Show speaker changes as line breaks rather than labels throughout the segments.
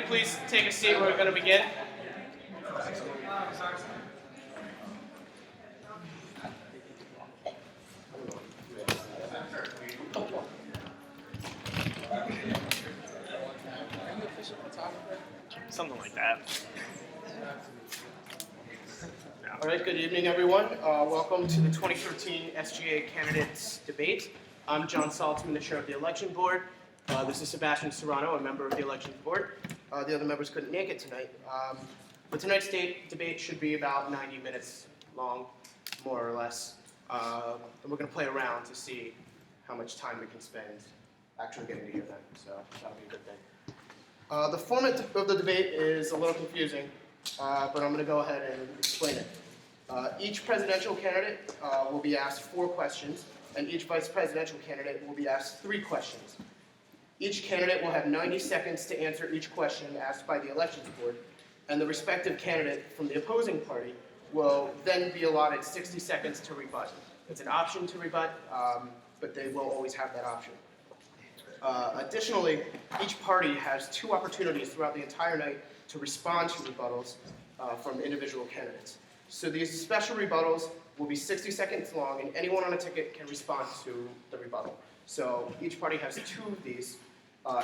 please take a seat? We're going to begin. Something like that. All right, good evening, everyone. Welcome to the 2013 SGA Candidates Debate. I'm John Saltzman, the chair of the election board. This is Sebastian Serrano, a member of the elections board. The other members couldn't make it tonight. But tonight's debate should be about 90 minutes long, more or less. And we're going to play around to see how much time we can spend actually getting to hear them. So that'll be a good thing. The format of the debate is a little confusing, but I'm going to go ahead and explain it. Each presidential candidate will be asked 4 questions, and each vice presidential candidate will be asked 3 questions. Each candidate will have 90 seconds to answer each question asked by the elections board, and the respective candidate from the opposing party will then be allotted 60 seconds to rebut. It's an option to rebut, but they will always have that option. Additionally, each party has 2 opportunities throughout the entire night to respond to rebuttals from individual candidates. So these special rebuttals will be 60 seconds long, and anyone on a ticket can respond to the rebuttal. So each party has 2 of these.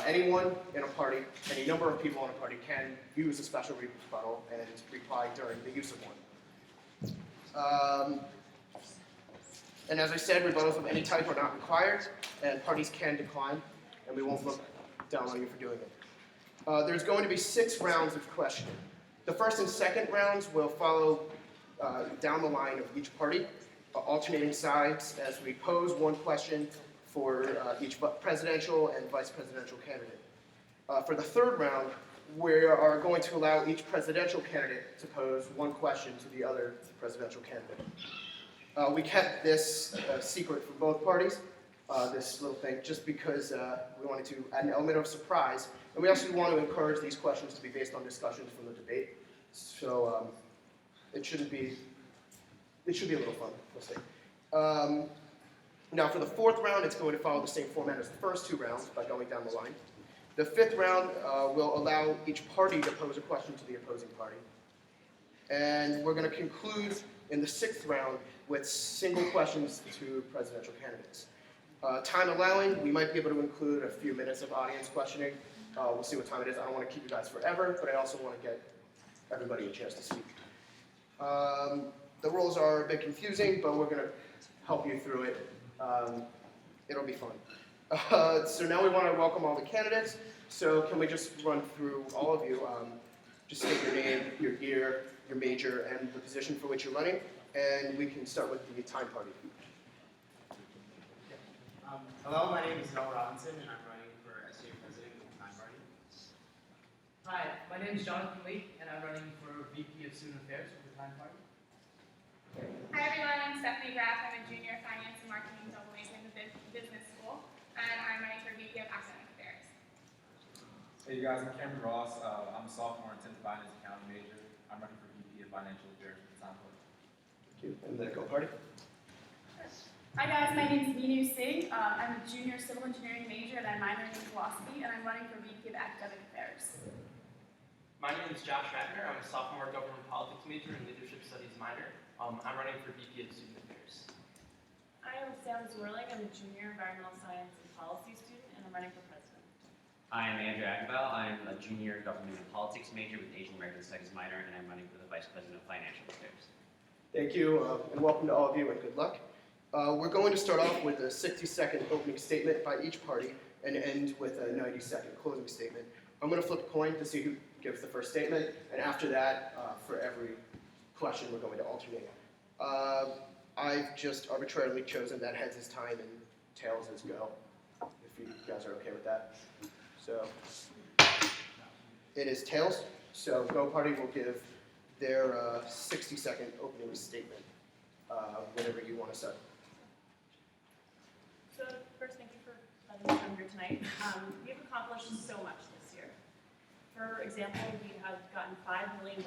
Anyone in a party, any number of people in a party can use a special rebuttal and reply during the use of one. And as I said, rebuttals of any type are not required, and parties can decline, and we won't look down on you for doing it. There's going to be 6 rounds of questioning. The first and second rounds will follow down the line of each party, alternating sides as we pose one question for each presidential and vice presidential candidate. For the third round, we are going to allow each presidential candidate to pose one question to the other presidential candidate. We kept this secret from both parties, this little thing, just because we wanted to add an element of surprise, and we also want to encourage these questions to be based on discussions from the debate. So it should be a little fun. We'll see. Now for the 4th round, it's going to follow the same format as the first 2 rounds by going down the line. The 5th round will allow each party to pose a question to the opposing party. And we're going to conclude in the 6th round with single questions to presidential candidates. Time allowing, we might be able to include a few minutes of audience questioning. We'll see what time it is. I don't want to keep you guys forever, but I also want to get everybody a chance to speak. The rules are a bit confusing, but we're going to help you through it. It'll be fun. So now we want to welcome all the candidates. So can we just run through all of you? Just state your name, your year, your major, and the position for which you're running. And we can start with the time party.
Hello, my name is Noah Robinson, and I'm running for SGA President with the Time Party.
Hi, my name is Jonathan Lee, and I'm running for VP of Student Affairs with the Time Party.
Hi everyone, I'm Stephanie Graff. I'm a junior finance and marketing double major in the business school, and I'm running for VP of Academic Affairs.
Hey you guys, I'm Cameron Ross. I'm a sophomore in 10th finance accounting major. I'm running for VP of Financial Affairs with the Time Party.
Thank you. And the Go Party.
Hi guys, my name is Minu Singh. I'm a junior civil engineering major and I'm minoring in philosophy, and I'm running for VP of Academic Affairs.
My name is Josh Ratner. I'm a sophomore government politics major and leadership studies minor. I'm running for VP of Student Affairs.
I am Sam Zwirling. I'm a junior environmental science and policy student, and I'm running for president.
I am Andrew Agabel. I'm a junior government and politics major with Asian American studies minor, and I'm running for the vice president of financial affairs.
Thank you, and welcome to all of you, and good luck. We're going to start off with a 60-second opening statement by each party and end with a 90-second closing statement. I'm going to flip a coin to see who gives the first statement, and after that, for every question, we're going to alternate. I've just arbitrarily chosen that heads is time and tails is go, if you guys are okay with that. So it is tails, so Go Party will give their 60-second opening statement whenever you want to start.
So first, thank you for letting me come here tonight. We've accomplished so much this year. For example, we have gotten $5 million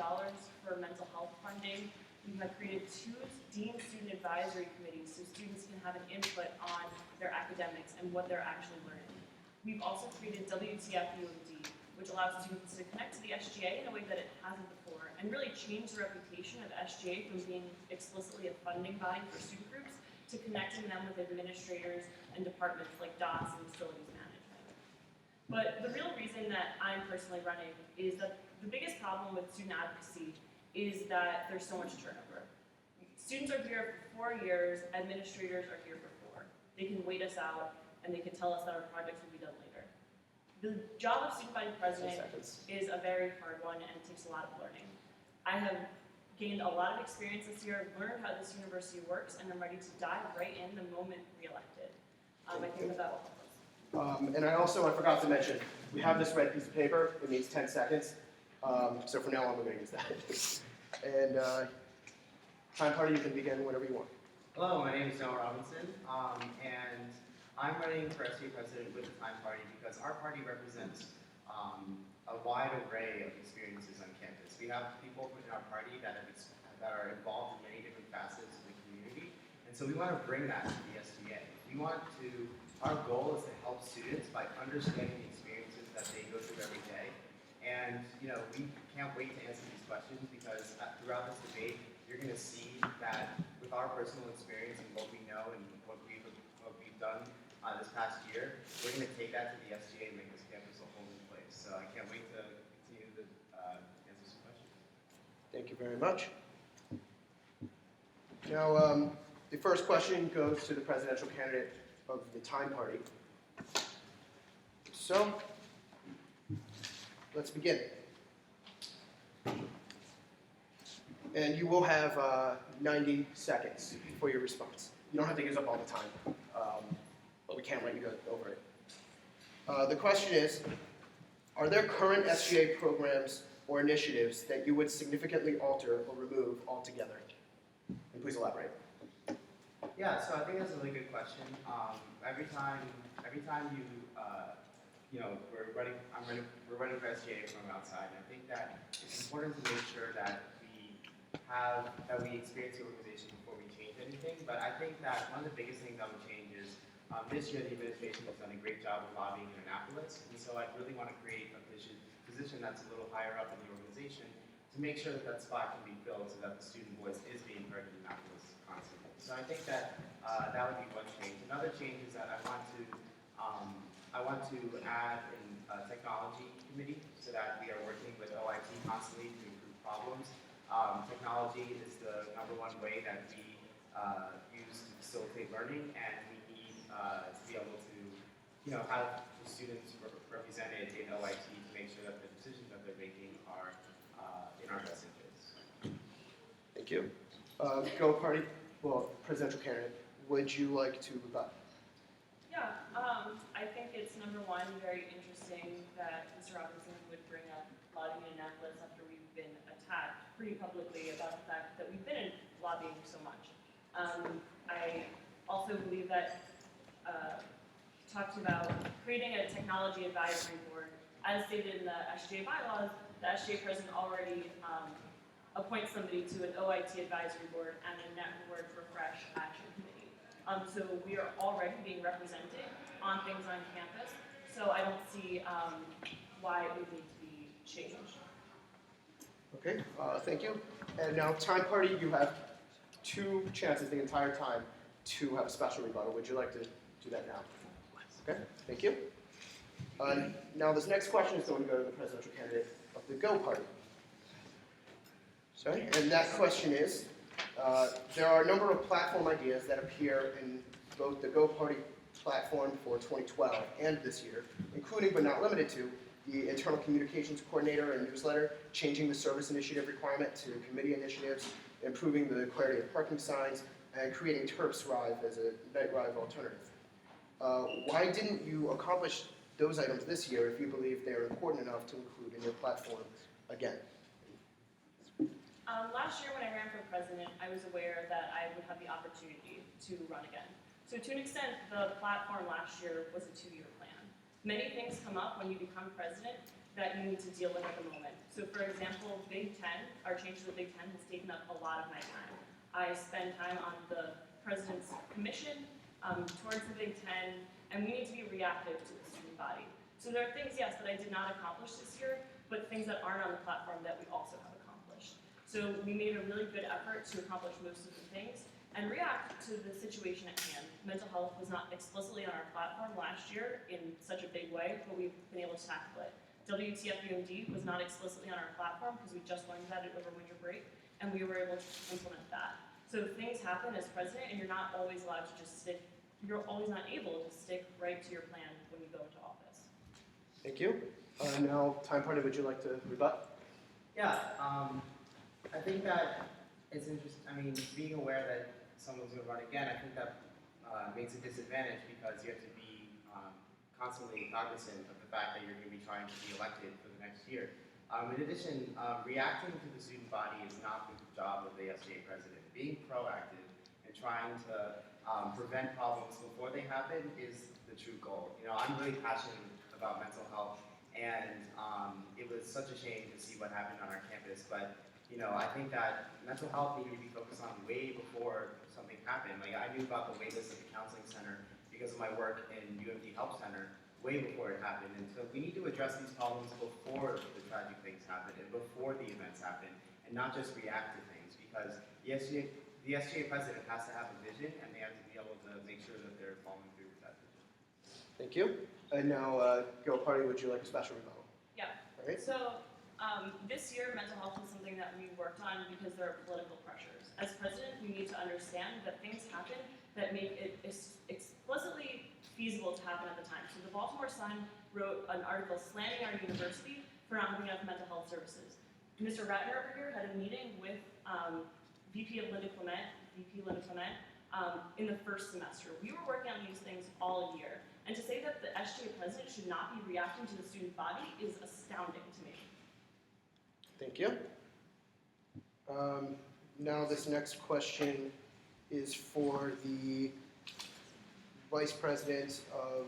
for mental health funding. We have created 2 Dean Student Advisory Committees so students can have an input on their academics and what they're actually learning. We've also created WTF UMD, which allows students to connect to the SGA in a way that it hasn't before, and really change the reputation of SGA from being explicitly a funding body for student groups to connecting them with administrators and departments like DOS and facilities management. But the real reason that I'm personally running is that the biggest problem with student advocacy is that there's so much turnover. Students are here for 4 years, administrators are here for 4. They can wait us out, and they can tell us that our projects will be done later. The job of student body president is a very hard one and takes a lot of learning. I have gained a lot of experience this year, learned how this university works, and I'm ready to dive right in the moment reelected. I think that will help us.
And I forgot to mention, we have this red piece of paper. It means 10 seconds. So from now on, we're going to use that. And time party, you can begin whenever you want.
Hello, my name is Noah Robinson, and I'm running for SGA president with the Time Party because our party represents a wide array of experiences on campus. We have people in our party that are involved in many different facets of the community, and so we want to bring that to the SGA. Our goal is to help students by understanding the experiences that they go through every day. And we can't wait to answer these questions because throughout this debate, you're going to see that with our personal experience and what we know and what we've done this past year, we're going to take that to the SGA and make this campus a whole new place. So I can't wait to continue to answer some questions.
Thank you very much. Now, the first question goes to the presidential candidate of the Time Party. So, let's begin. And you will have 90 seconds for your response. You don't have to use up all the time, but we can't let you go over it. The question is, are there current SGA programs or initiatives that you would significantly alter or remove altogether? And please elaborate.
Yeah, so I think that's a really good question. Every time we're running for SGA from outside, and I think that it's important to make sure that we experience the organization before we change anything. But I think that one of the biggest things that would change is this year the administration has done a great job of lobbying in Annapolis, and so I really want to create a position that's a little higher up in the organization to make sure that spot can be filled so that the student voice is being heard in Annapolis constantly. So I think that that would be one change. Another change is that I want to add a technology committee so that we are working with OIT constantly to improve problems. Technology is the #1 way that we use to facilitate learning, and we need to be able to have the students represented in OIT to make sure that the decisions that they're making are in our best interests.
Thank you. Presidential candidate, would you like to rebut?
Yeah, I think it's #1 very interesting that Mr. Robinson would bring up lobbying in Annapolis after we've been attacked pretty publicly about the fact that we've been lobbying so much. I also believe that talked about creating a technology advisory board. As stated in the SGA bylaws, the SGA president already appoints somebody to an OIT advisory board and a Network Refresh Action Committee. So we are already being represented on things on campus, so I don't see why it would need to be changed.
Okay, thank you. And now, Time Party, you have 2 chances the entire time to have a special rebuttal. Would you like to do that now? Okay, thank you. Now, this next question is going to go to the presidential candidate of the Go Party. Sorry, and that question is, there are a number of platform ideas that appear in both the Go Party platform for 2012 and this year, including but not limited to the internal communications coordinator and newsletter, changing the service initiative requirement to committee initiatives, improving the clarity of parking signs, and creating Terps Rive as a night Rive alternative. Why didn't you accomplish those items this year if you believe they are important enough to include in your platform again?
Last year when I ran for president, I was aware that I would have the opportunity to run again. So to an extent, the platform last year was a 2-year plan. Many things come up when you become president that you need to deal with at the moment. So for example, Big Ten, our change to the Big Ten has taken up a lot of my time. I spend time on the president's commission towards the Big Ten, and we need to be reactive to the student body. So there are things, yes, that I did not accomplish this year, but things that aren't on the platform that we also have accomplished. So we made a really good effort to accomplish most of the things and react to the situation at hand. Mental health was not explicitly on our platform last year in such a big way, but we've been able to tackle it. WTF UMD was not explicitly on our platform because we just learned about it over winter break, and we were able to implement that. So things happen as president, and you're not always allowed to just stick, you're always not able to stick right to your plan when you go into office.
Thank you. Now, Time Party, would you like to rebut?
Yeah, I think that it's interesting. I mean, being aware that someone's going to run again, I think that makes a disadvantage because you have to be constantly cognizant of the fact that you're going to be trying to be elected for the next year. In addition, reacting to the student body is not the job of the SGA president. Being proactive and trying to prevent problems before they happen is the true goal. You know, I'm really passionate about mental health, and it was such a shame to see what happened on our campus, but you know, I think that mental health needed to be focused on way before something happened. Like, I knew about the waitlist at the counseling center because of my work in UMD Help Center way before it happened. And so we need to address these problems before the tragic things happen and before the events happen, and not just react to things, because the SGA president has to have a vision, and they have to be able to make sure that they're following through with that vision.
Thank you. And now, Go Party, would you like a special rebuttal?
Yeah.
All right.
So this year, mental health was something that we worked on because there are political pressures. As president, we need to understand that things happen that make it explicitly feasible to happen at the time. So the Baltimore Sun wrote an article slandering our university for not having enough mental health services. Mr. Ratner over here had a meeting with VP Linda Clement in the first semester. We were working on these things all year. And to say that the SGA president should not be reacting to the student body is astounding to me.
Thank you. Now this next question is for the Vice President of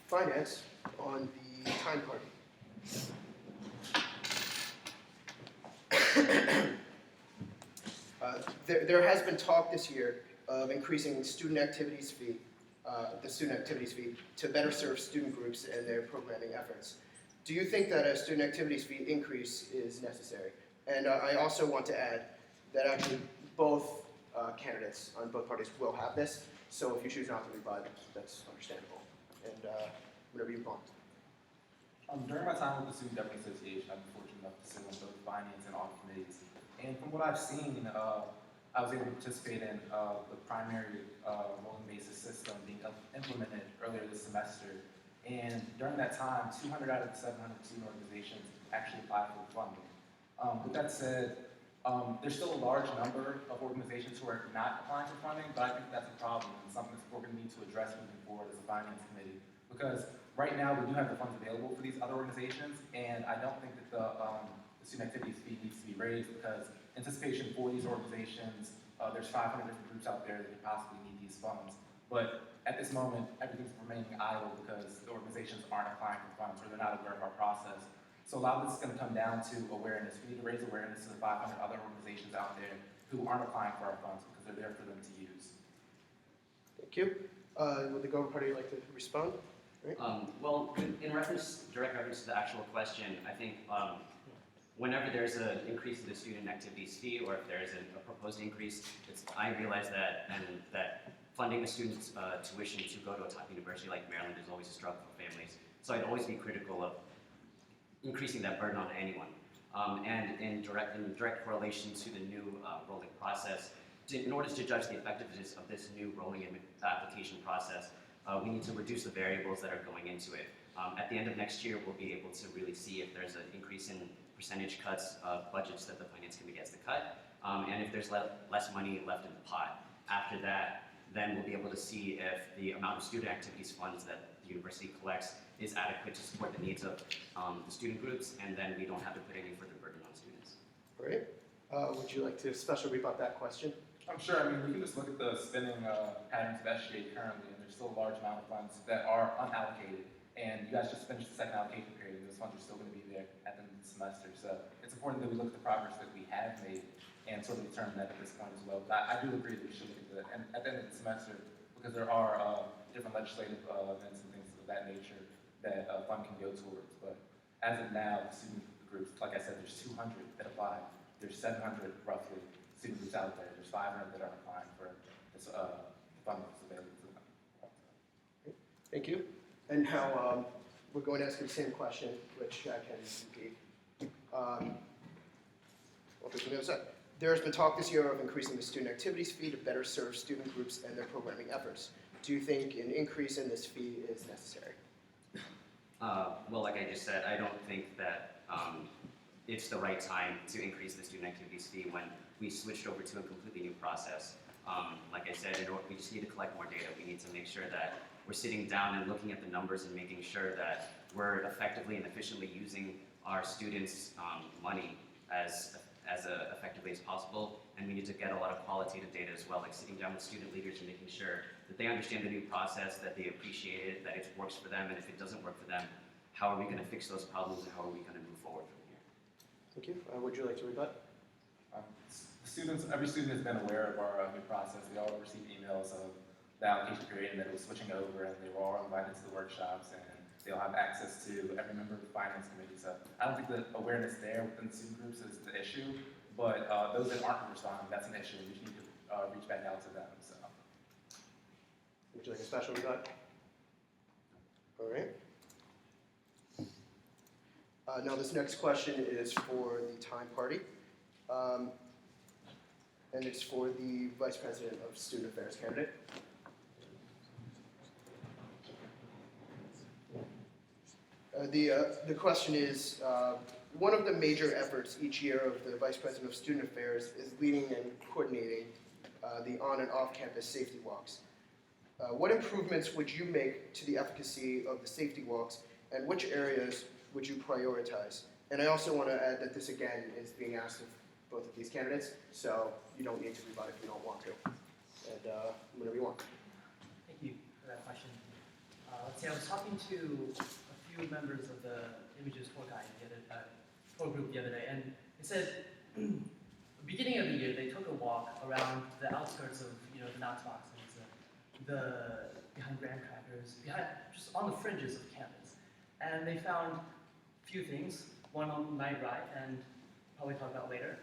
Finance on the Time Party. There has been talk this year of increasing student activities fee, the student activities fee, to better serve student groups and their programming efforts. Do you think that a student activities fee increase is necessary? And I also want to add that actually both candidates on both parties will have this, so if you choose not to rebut, that's understandable. And whatever you want.
During my time with the Student Government Association, I've been fortunate enough to sit on both finance and audit committees. And from what I've seen, I was able to participate in the primary rolling basis system being implemented earlier this semester. And during that time, 200 out of the 700 student organizations actually applied for funding. With that said, there's still a large number of organizations who are not applying for funding, but I think that's a problem and something that we're going to need to address moving forward as a finance committee. Because right now, we do have the funds available for these other organizations, and I don't think that the student activities fee needs to be raised because anticipation for these organizations, there's 500 different groups out there that could possibly need these funds. But at this moment, everything's remaining idle because the organizations aren't applying for funds or they're not aware of our process. So a lot of this is going to come down to awareness. We need to raise awareness to the 500 other organizations out there who aren't applying for our funds because they're there for them to use.
Thank you. Would the Go Party like to respond? Right.
Well, in direct reference to the actual question, I think whenever there's an increase in the student activities fee, or if there's a proposed increase, I realize that that funding a student's tuition to go to a top university like Maryland is always a struggle for families. So I'd always be critical of increasing that burden on anyone. And in direct correlation to the new rolling process, in order to judge the effectiveness of this new rolling application process, we need to reduce the variables that are going into it. At the end of next year, we'll be able to really see if there's an increase in percentage cuts of budgets that the Finance Committee has to cut, and if there's less money left in the pot. After that, then we'll be able to see if the amount of student activities funds that the university collects is adequate to support the needs of the student groups, and then we don't have to put any further burden on students.
Great. Would you like to special rebut that question?
I'm sure. I mean, we can just look at the spending patterns of SGA currently, and there's still a large amount of funds that are unallocated. And you guys just finished the second allocation period, and those funds are still going to be there at the end of the semester. So it's important that we look at the progress that we have made and sort of determine that at this point as well. But I do agree that we should look at that at the end of the semester, because there are different legislative events and things of that nature that fund can go towards. But as of now, the student groups, like I said, there's 200 that apply. There's 700 roughly student groups out there. There's 500 that are applying for this fund that's available to them.
Thank you. And now we're going to ask you the same question, which I can repeat. There has been talk this year of increasing the student activities fee to better serve student groups and their programming efforts. Do you think an increase in this fee is necessary?
Well, like I just said, I don't think that it's the right time to increase the student activities fee when we switched over to a completely new process. Like I said, we just need to collect more data. We need to make sure that we're sitting down and looking at the numbers and making sure that we're effectively and efficiently using our students' money as effectively as possible. And we need to get a lot of qualitative data as well, like sitting down with student leaders and making sure that they understand the new process, that they appreciate it, that it works for them, and if it doesn't work for them, how are we going to fix those problems and how are we going to move forward from here?
Thank you. Would you like to rebut?
Every student has been aware of our new process. They all received emails of the allocation period and that it was switching over, and they were all invited to the workshops, and they all have access to every member of the finance committee. So I don't think the awareness there within the student groups is the issue, but those that aren't responding, that's an issue. We just need to reach back out to them. So.
Would you like a special rebut? All right. Now this next question is for the time party. And it's for the Vice President of Student Affairs candidate. The question is, one of the major efforts each year of the Vice President of Student Affairs is leading and coordinating the on and off campus safety walks. What improvements would you make to the efficacy of the safety walks, and which areas would you prioritize? And I also want to add that this again is being asked of both of these candidates, so you don't need to rebut if you don't want to. And whenever you want.
Thank you for that question. Let's see, I was talking to a few members of the Images Tour Guide tour group the other day, and they said, beginning of the year, they took a walk around the outskirts of, the Knox boxes, behind graham crackers, just on the fringes of campus. And they found a few things, one on the night ride, and probably talk about later.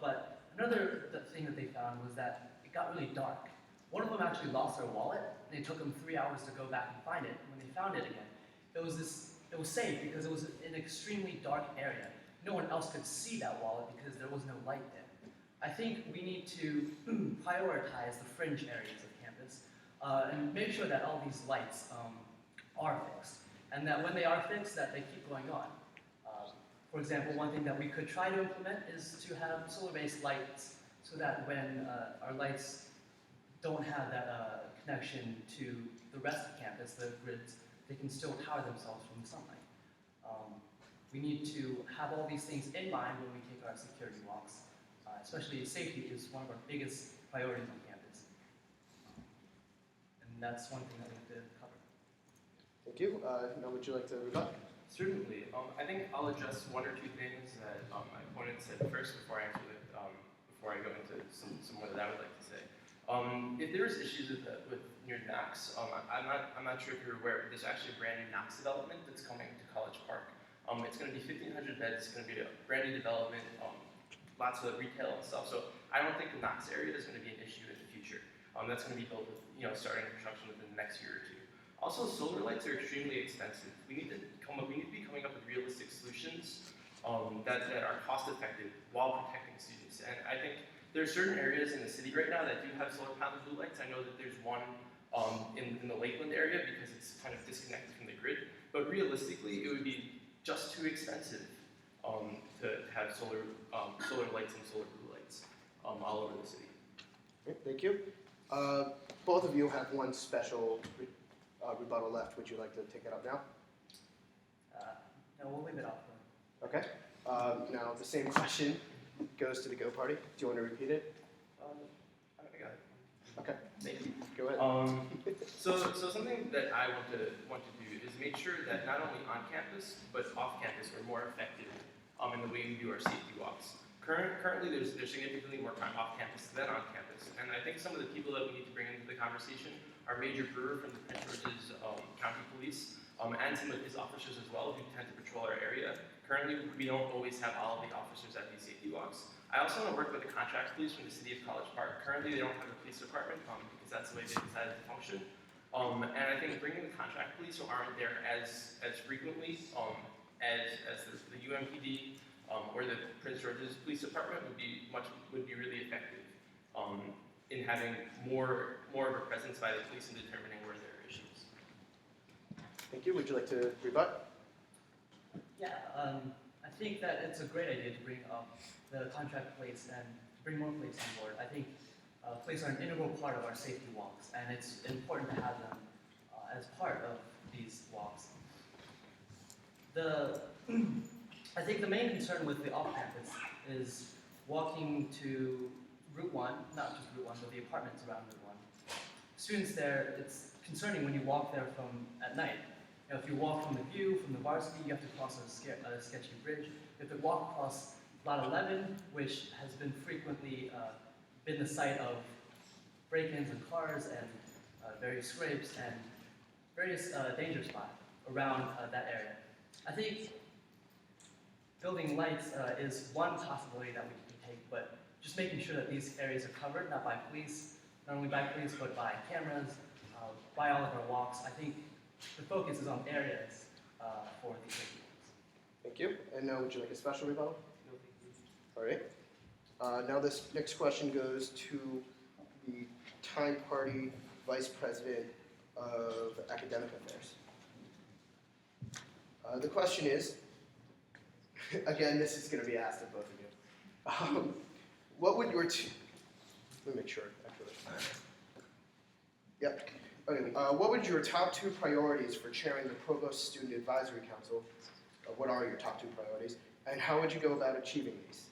But another thing that they found was that it got really dark. One of them actually lost their wallet, and it took them 3 hours to go back and find it. When they found it again, it was safe because it was an extremely dark area. No one else could see that wallet because there was no light there. I think we need to prioritize the fringe areas of campus and make sure that all these lights are fixed, and that when they are fixed, that they keep going on. For example, one thing that we could try to implement is to have solar-based lights so that when our lights don't have that connection to the rest of campus, the grids, they can still power themselves from the sunlight. We need to have all these things in mind when we take our security walks, especially safety is one of our biggest priorities on campus. And that's one thing that we have to cover.
Thank you. Now would you like to rebut?
Certainly. I think I'll address one or two things that my opponent said first before I answer it, before I go into some more that I would like to say. If there's issues with near Knox, I'm not sure if you're aware, but there's actually a brand new Knox development that's coming to College Park. It's going to be 1,500 beds. It's going to be a brand new development, lots of retail and stuff. So I don't think the Knox area is going to be an issue in the future. That's going to be built with, starting construction within the next year or two. Also, solar lights are extremely expensive. We need to be coming up with realistic solutions that are cost effective while protecting students. And I think there are certain areas in the city right now that do have solar panel blue lights. I know that there's one in the Lakeland area because it's kind of disconnected from the grid. But realistically, it would be just too expensive to have solar lights and solar blue lights all over the city.
Okay, thank you. Both of you have one special rebuttal left. Would you like to take it up now?
No, we'll leave it off.
Okay. Now the same question goes to the Go Party. Do you want to repeat it?
I got it.
Okay.
Thank you.
Go ahead.
So something that I want to do is make sure that not only on campus but off campus we're more effective in the way we do our safety walks. Currently, there's significantly more time off campus than on campus, and I think some of the people that we need to bring into the conversation our Major Brewer from the Prince George's County Police, and some of his officers as well who tend to patrol our area. Currently, we don't always have all of the officers at these safety walks. I also want to work with the contract police from the city of College Park. Currently, they don't have a police department because that's the way they decided to function. And I think bringing the contract police who aren't there as frequently as the UMPD or the Prince George's Police Department would be really effective in having more of a presence by the police in determining where there are issues.
Thank you. Would you like to rebut?
Yeah, I think that it's a great idea to bring up the contract police and bring more police on board. I think police are an integral part of our safety walks, and it's important to have them as part of these walks. I think the main concern with the off-campus is walking to Route 1, not just Route 1, but the apartments around Route 1. Students there, it's concerning when you walk there at night. You know, if you walk from the view, from the varsity, you have to cross a sketchy bridge. You have to walk across Lot 11, which has been frequently been the site of break-ins in cars and various scrapes and various danger spots around that area. I think building lights is one possibility that we can take, but just making sure that these areas are covered, not only by police, but by cameras, by all of our walks. I think the focus is on areas for these safety walks.
Thank you. And now, would you like a special rebuttal? No, thank you. All right. Now this next question goes to the Time Party Vice President of Academic Affairs. The question is, again, this is going to be asked of both of you. What would your let me make sure, actually. Yep. Okay. What would your top 2 priorities for chairing the Provost Student Advisory Council? What are your top 2 priorities, and how would you go about achieving these?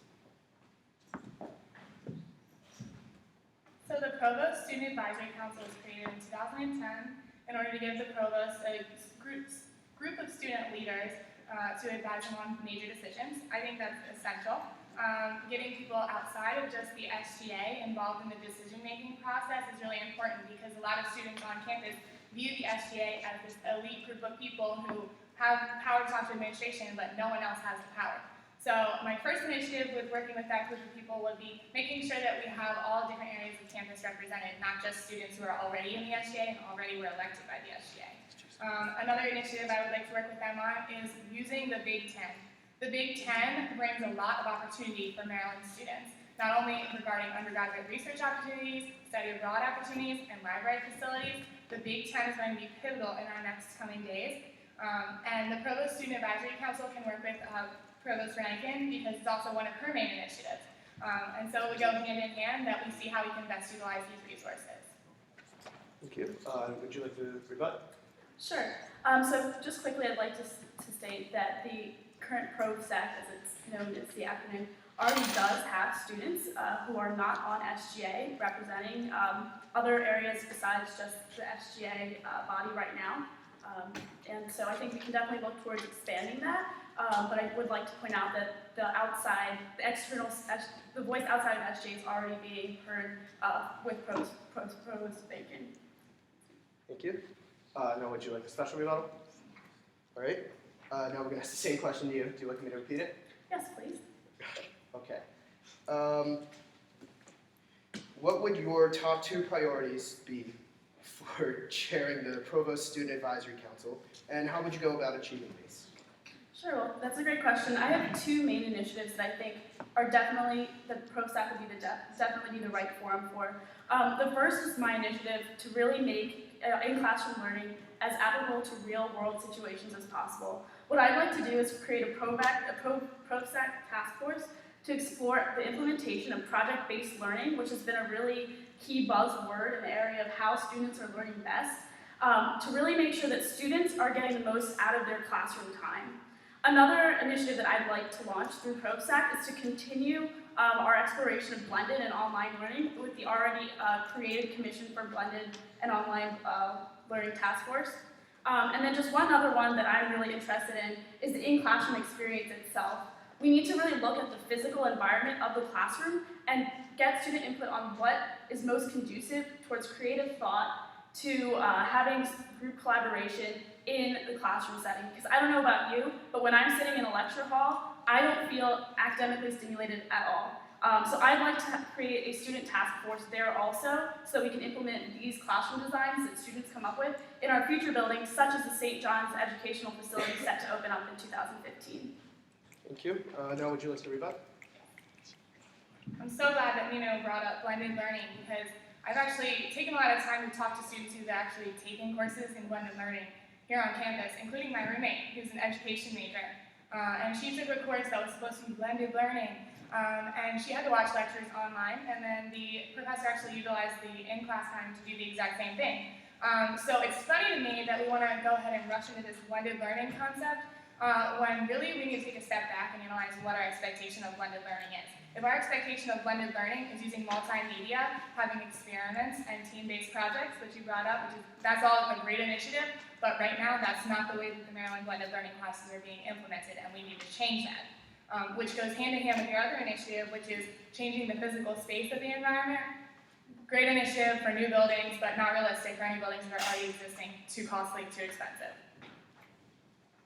So the Provost Student Advisory Council was created in 2010 in order to give the Provost a group of student leaders to advise them on major decisions. I think that's essential. Getting people outside of just the SGA involved in the decision-making process is really important because a lot of students on campus view the SGA as this elite group of people who have power to talk to administration, but no one else has the power. So my first initiative with working with that group of people would be making sure that we have all different areas of campus represented, not just students who are already in the SGA and already were elected by the SGA. Another initiative I would like to work with them on is using the Big Ten. The Big Ten brings a lot of opportunity for Maryland students, not only regarding undergraduate research opportunities, study abroad opportunities, and library facilities. The Big Ten is going to be pivotal in our next coming days. And the Provost Student Advisory Council can work with Provost Rankin because it's also one of her main initiatives. And so we go hand in hand that we see how we can best utilize these resources.
Thank you. Would you like to rebut?
Sure. So just quickly, I'd like to state that the current ProStack, as it's known as the acronym, already does have students who are not on SGA representing other areas besides just the SGA body right now. And so I think we can definitely look towards expanding that. But I would like to point out that the voice outside of SGA is already being heard with Provost Bacon.
Thank you. Now, would you like a special rebuttal? All right. Now we're going to ask the same question to you. Do you like me to repeat it?
Yes, please.
Okay. What would your top 2 priorities be for chairing the Provost Student Advisory Council, and how would you go about achieving these?
Sure, well, that's a great question. I have 2 main initiatives that I think are definitely, the ProStack would be definitely be the right forum for. The first is my initiative to really make in-classroom learning as applicable to real-world situations as possible. What I'd like to do is create a ProStack task force to explore the implementation of project-based learning, which has been a really key buzzword in the area of how students are learning best, to really make sure that students are getting the most out of their classroom time. Another initiative that I'd like to launch through ProStack is to continue our exploration of blended and online learning with the already created Commission for Blended and Online Learning Task Force. And then just one other one that I'm really interested in is the in-classroom experience itself. We need to really look at the physical environment of the classroom and get student input on what is most conducive towards creative thought to having group collaboration in the classroom setting. Because I don't know about you, but when I'm sitting in a lecture hall, I don't feel academically stimulated at all. So I'd like to create a student task force there also, so we can implement these classroom designs that students come up with in our future buildings, such as the St. John's Educational Facility set to open up in 2015.
Thank you. Now would you like to rebut?
I'm so glad that Nino brought up blended learning because I've actually taken a lot of time to talk to students who've actually taken courses in blended learning here on campus, including my roommate, who's an education major. And she took a course that was supposed to be blended learning, and she had to watch lectures online, and then the professor actually utilized the in-class time to do the exact same thing. So it's funny to me that we want to go ahead and rush into this blended learning concept when really we need to take a step back and analyze what our expectation of blended learning is. If our expectation of blended learning is using multimedia, having experiments and team-based projects, which you brought up, that's all a great initiative, but right now that's not the way that the Maryland blended learning classes are being implemented, and we need to change that. Which goes hand in hand with your other initiative, which is changing the physical space of the environment. Great initiative for new buildings, but not realistic for any buildings that are already existing, too costly, too expensive.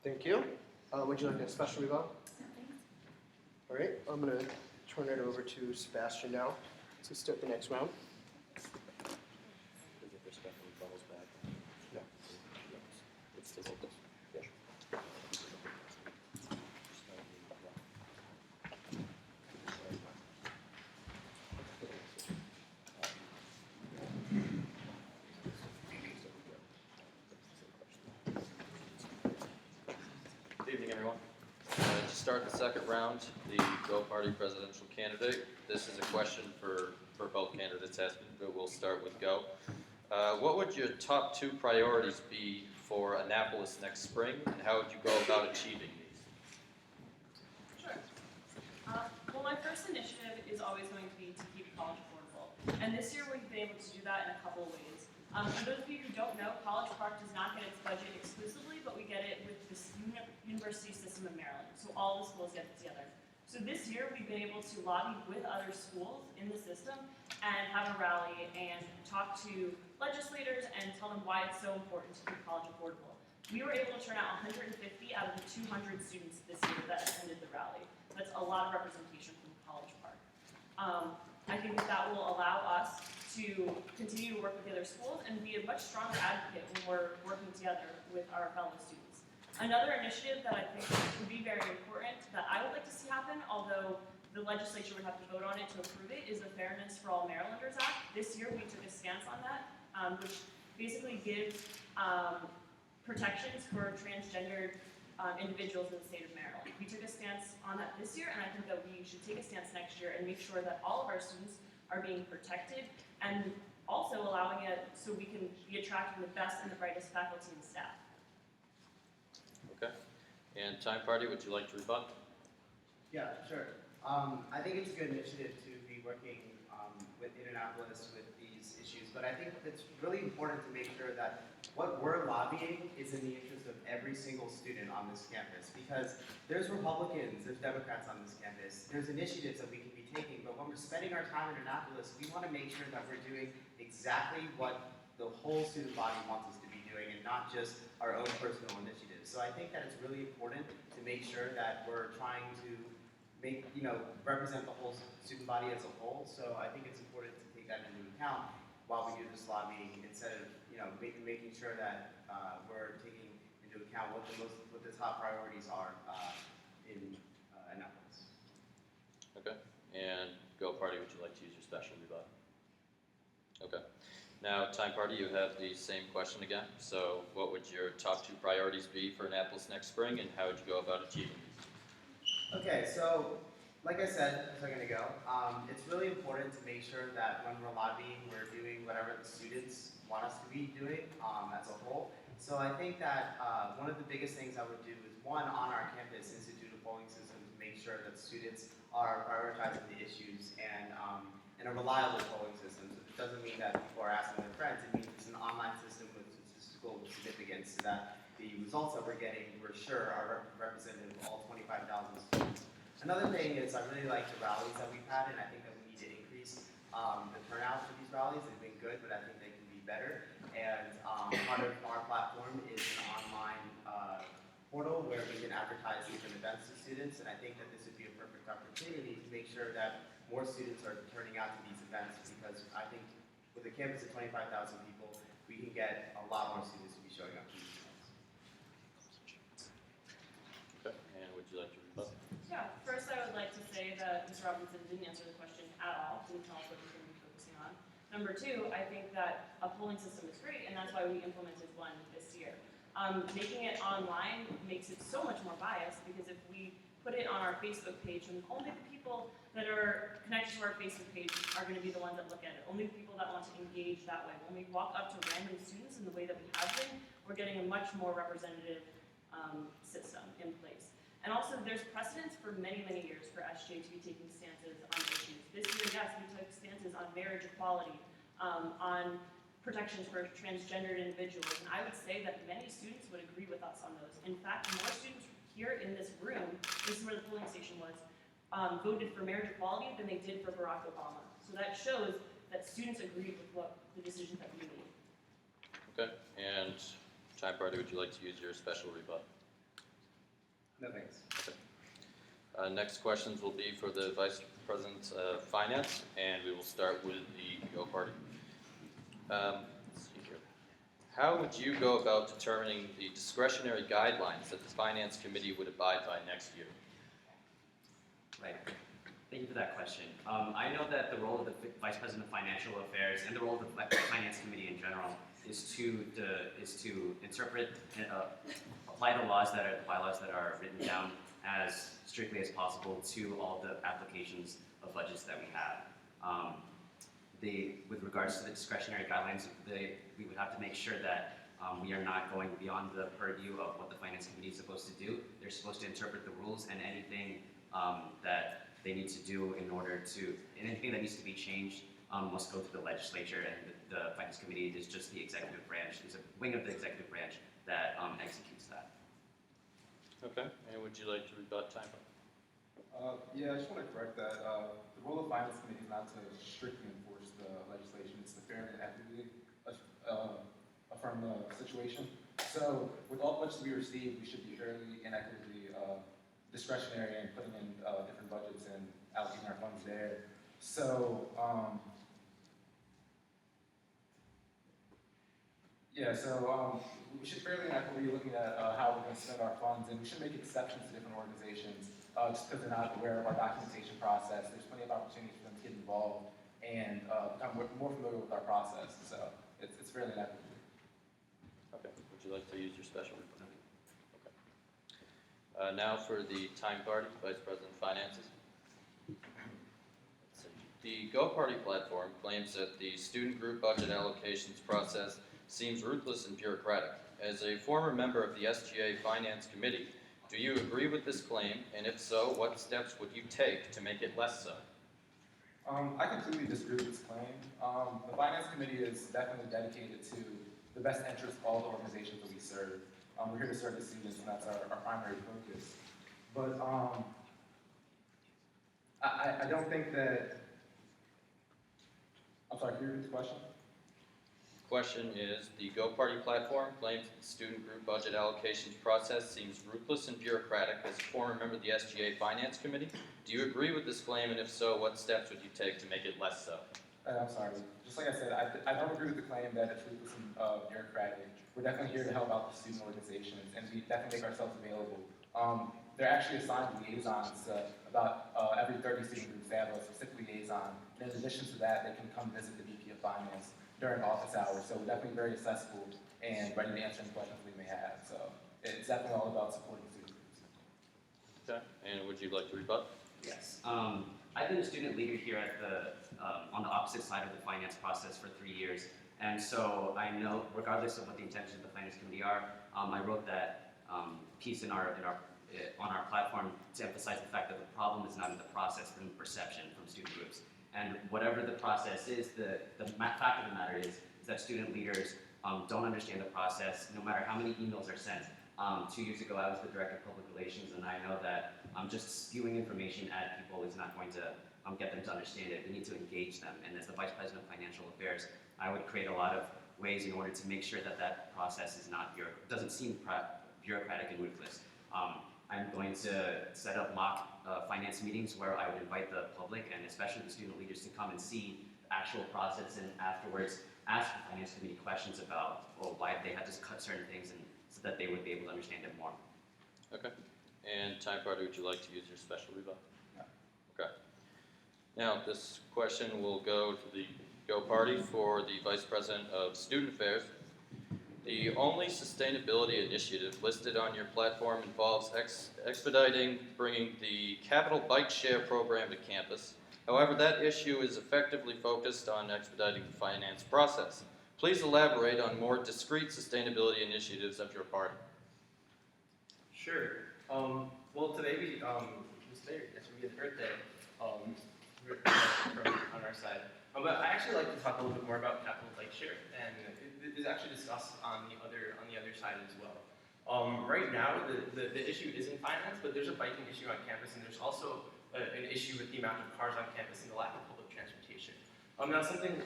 Thank you. Would you like a special rebuttal? All right, I'm going to turn it over to Sebastian now to start the next round. No. Let's take this. Yeah.
Good evening, everyone. To start the second round, the Go Party presidential candidate. This is a question for both candidates asking, but we'll start with Go. What would your top 2 priorities be for Annapolis next spring, and how would you go about achieving these?
Sure. Well, my first initiative is always going to be to keep college affordable. And this year we've been able to do that in a couple of ways. For those of you who don't know, College Park does not get its budget exclusively, but we get it with this university system in Maryland. So all the schools get it together. So this year we've been able to lobby with other schools in the system and have a rally and talk to legislators and tell them why it's so important to keep college affordable. We were able to turn out 150 out of the 200 students this year that attended the rally. That's a lot of representation from College Park. I think that will allow us to continue to work with the other schools and be a much stronger advocate when we're working together with our fellow students. Another initiative that I think would be very important that I would like to see happen, although the legislature would have to vote on it to approve it, is the Fairness for All Marylanders Act. This year we took a stance on that, which basically gives protections for transgendered individuals in the state of Maryland. We took a stance on that this year, and I think that we should take a stance next year and make sure that all of our students are being protected and also allowing it so we can be attracting the best and the brightest faculty and staff.
Okay. And Time Party, would you like to rebut?
Yeah, sure. I think it's a good initiative to be working with Indianapolis with these issues, but I think it's really important to make sure that what we're lobbying is in the interest of every single student on this campus, because there's Republicans, there's Democrats on this campus, there's initiatives that we can be taking, but when we're spending our time in Indianapolis, we want to make sure that we're doing exactly what the whole student body wants us to be doing and not just our own personal initiatives. So I think that it's really important to make sure that we're trying to make, represent the whole student body as a whole. So I think it's important to take that into account while we do this lobbying, instead of making sure that we're taking into account what the top priorities are in Annapolis.
Okay. And Go Party, would you like to use your special rebut? Okay. Now, Time Party, you have the same question again. So what would your top 2 priorities be for Annapolis next spring, and how would you go about achieving these?
Okay, so like I said a second ago, it's really important to make sure that when we're lobbying, we're doing whatever the students want us to be doing as a whole. So I think that one of the biggest things I would do is, one, on our campus, institute a polling system to make sure that students are prioritizing the issues and a reliable polling system. So it doesn't mean that people are asking their friends, it means it's an online system with statistical significance so that the results that we're getting, we're sure, are representative of all 25,000 students. Another thing is I really like the rallies that we've had, and I think that we need to increase the turnout for these rallies. They've been good, but I think they can be better. and part of our platform is an online portal where we can advertise different events to students, and I think that this would be a perfect opportunity to make sure that more students are turning out to these events, because I think with a campus of 25,000 people, we can get a lot more students to be showing up to these events.
Okay, and would you like to rebut?
Yeah, first I would like to say that Mr. Robinson didn't answer the question at all, didn't tell us what he's going to be focusing on. Number two, I think that a polling system is great, and that's why we implemented one this year. Making it online makes it so much more biased, because if we put it on our Facebook page, and only the people that are connected to our Facebook page are going to be the ones that look at it. Only the people that want to engage that way. When we walk up to random students in the way that we have been, we're getting a much more representative system in place. And also, there's precedence for many, many years for SGA to be taking stances on issues. This year, yes, we took stances on marriage equality, on protections for transgendered individuals, and I would say that many students would agree with us on those. In fact, more students here in this room, this is where the polling station was, voted for marriage equality than they did for Barack Obama. So that shows that students agreed with what the decisions that we made.
Okay, and Time Party, would you like to use your special rebut?
No thanks.
Okay. Next questions will be for the Vice President of Finance, and we will start with the Go Party. Let's see here. How would you go about determining the discretionary guidelines that the Finance Committee would abide by next year?
Right. Thank you for that question. I know that the role of the Vice President of Financial Affairs and the role of the Finance Committee in general is to interpret and apply the laws that are the bylaws that are written down as strictly as possible to all the applications of budgets that we have. With regards to the discretionary guidelines, we would have to make sure that we are not going beyond the purview of what the Finance Committee is supposed to do. They're supposed to interpret the rules, and anything that they need to do anything that needs to be changed must go to the legislature, and the Finance Committee is just the executive branch. It's a wing of the executive branch that executes that.
Okay, and would you like to rebut, Time?
Yeah, I just want to correct that. The role of the Finance Committee is not to strictly enforce the legislation. It's to fairly and equitably affirm the situation. So with all budgets we receive, we should be fairly and equitably discretionary in putting in different budgets and allocating our funds there. So, we should fairly and equitably be looking at how we're going to spend our funds, and we should make exceptions to different organizations just because they're not aware of our documentation process. There's plenty of opportunities for them to get involved and become more familiar with our process. So it's fairly and equitable.
Okay, would you like to use your special rebut? Okay. Now for the Time Party, Vice President of Finances. The Go Party platform claims that the student group budget allocations process seems ruthless and bureaucratic. As a former member of the SGA Finance Committee, do you agree with this claim? And if so, what steps would you take to make it less so?
I completely disagree with this claim. The Finance Committee is definitely dedicated to the best interest of all the organizations that we serve. We're here to serve the students, and that's our primary focus. But I don't think that. I'm sorry, can you repeat the question?
Question is, the Go Party platform claims that the student group budget allocations process seems ruthless and bureaucratic. As a former member of the SGA Finance Committee, do you agree with this claim, and if so, what steps would you take to make it less so?
I'm sorry. Just like I said, I don't agree with the claim that it's ruthless and bureaucratic. We're definitely here to help out the student organizations, and we definitely make ourselves available. They're actually assigned liaisons about every 30 student groups. They have a specific liaison. And in addition to that, they can come visit the VP of Finance during office hours. So we're definitely very accessible and ready to answer any questions we may have. So it's definitely all about supporting student groups.
Okay, and would you like to rebut?
Yes. I've been a student leader here at on the opposite side of the finance process for 3 years. And so I know, regardless of what the intentions of the Finance Committee are, I wrote that piece on our platform to emphasize the fact that the problem is not in the process, but in the perception from student groups. And whatever the process is, the fact of the matter is that student leaders don't understand the process, no matter how many emails are sent. 2 years ago, I was the Director of Public Relations, and I know that just spewing information at people is not going to get them to understand it. We need to engage them. And as the Vice President of Financial Affairs, I would create a lot of ways in order to make sure that that process is not doesn't seem bureaucratic and ruthless. I'm going to set up mock finance meetings where I would invite the public and especially the student leaders to come and see the actual process and afterwards ask the finance committee questions about why they had to cut certain things and so that they would be able to understand it more.
Okay. And Time Party, would you like to use your special rebuttal? No. Okay. Now, this question will go to the Go Party for the Vice President of Student Affairs. The only sustainability initiative listed on your platform involves expediting bringing the Capital Bike Share program to campus. However, that issue is effectively focused on expediting the finance process. Please elaborate on more discrete sustainability initiatives of your party.
Sure. Well, today we today should be an Earth Day on our side. But I actually like to talk a little bit more about Capital Bike Share, and it is actually discussed on the other side as well. Right now, the issue isn't finance, but there's a biking issue on campus, and there's also an issue with the amount of cars on campus and the lack of public transportation. Now, something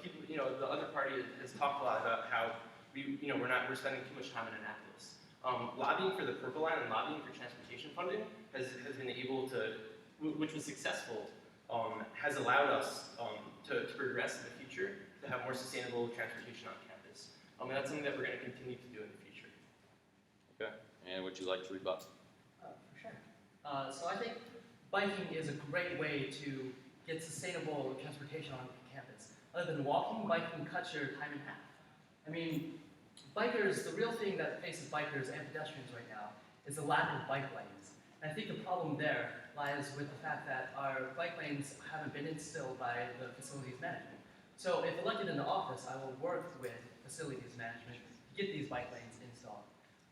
people, the other party has talked a lot about how we're spending too much time in Annapolis. Lobbying for the Purple Line and lobbying for transportation funding has been able to, which was successful, has allowed us to progress in the future to have more sustainable transportation on campus. And that's something that we're going to continue to do in the future.
Okay. And would you like to rebut?
For sure. So I think biking is a great way to get sustainable transportation on campus. Other than walking, biking cuts your time in half. I mean, bikers, the real thing that faces bikers and pedestrians right now is the lack of bike lanes. And I think the problem there lies with the fact that our bike lanes haven't been instilled by the facilities management. So if elected into office, I will work with facilities management to get these bike lanes installed.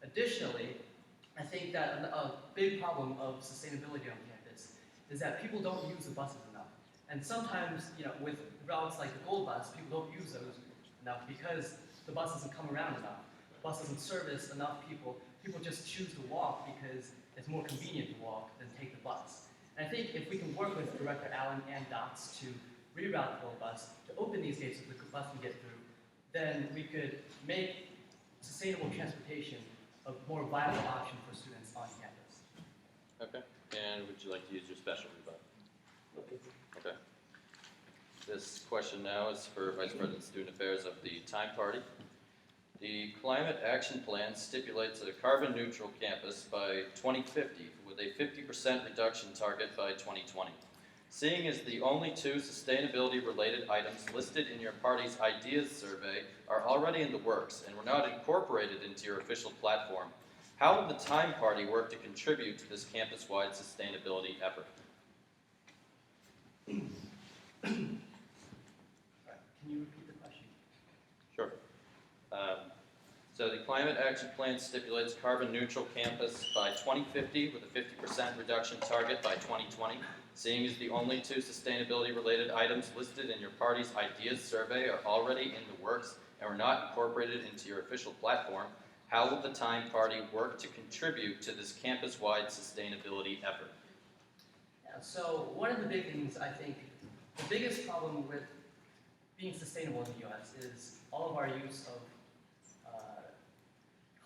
Additionally, I think that a big problem of sustainability on campus is that people don't use the buses enough. And sometimes, with routes like the Gold Bus, people don't use those enough because the bus doesn't come around enough. The bus doesn't service enough people. People just choose to walk because it's more convenient to walk than take the bus. And I think if we can work with Director Allen and DOTS to reroute the Gold Bus, to open these gates so the bus can get through, then we could make sustainable transportation a more viable option for students on campus.
Okay. And would you like to use your special rebuttal? Okay. This question now is for Vice President of Student Affairs of the Time Party. The Climate Action Plan stipulates a carbon-neutral campus by 2050 with a 50% reduction target by 2020. Seeing as the only two sustainability-related items listed in your party's ideas survey are already in the works and were not incorporated into your official platform, how will the Time Party work to contribute to this campus-wide sustainability effort?
Can you repeat the question?
Sure. So the Climate Action Plan stipulates carbon-neutral campus by 2050 with a 50% reduction target by 2020. Seeing as the only two sustainability-related items listed in your party's ideas survey are already in the works and were not incorporated into your official platform, how will the Time Party work to contribute to this campus-wide sustainability effort?
Yeah, so one of the big things, I think, the biggest problem with being sustainable in the U.S. is all of our use of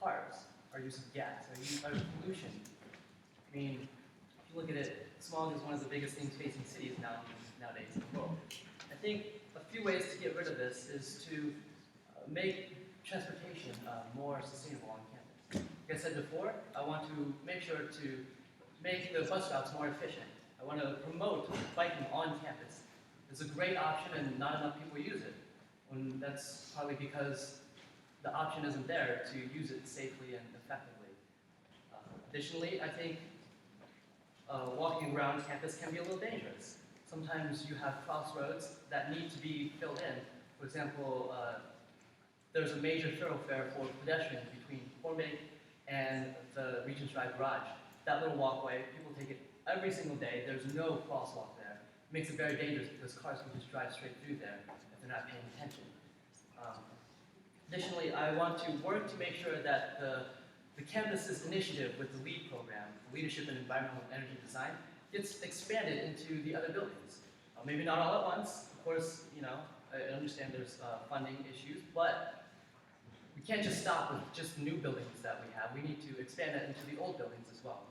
cars, our use of gas, our pollution. I mean, if you look at it, smog is one of the biggest things facing cities nowadays in the world. I think a few ways to get rid of this is to make transportation more sustainable on campus. Like I said before, I want to make sure to make the bus routes more efficient. I want to promote biking on campus. It's a great option and not enough people use it. And that's probably because the option isn't there to use it safely and effectively. Additionally, I think walking around campus can be a little dangerous. Sometimes you have crossroads that need to be filled in. For example, there's a major thoroughfare for pedestrians between Cornbake and the Regents Drive Garage. That little walkway, people take it every single day. There's no crosswalk there. It makes it very dangerous because cars can just drive straight through there if they're not paying attention. Additionally, I want to work to make sure that the campus's initiative with the LEAD program, Leadership in Environmental Energy Design, gets expanded into the other buildings. Maybe not all at once. Of course, I understand there's funding issues, but we can't just stop with just new buildings that we have. We need to expand that into the old buildings as well.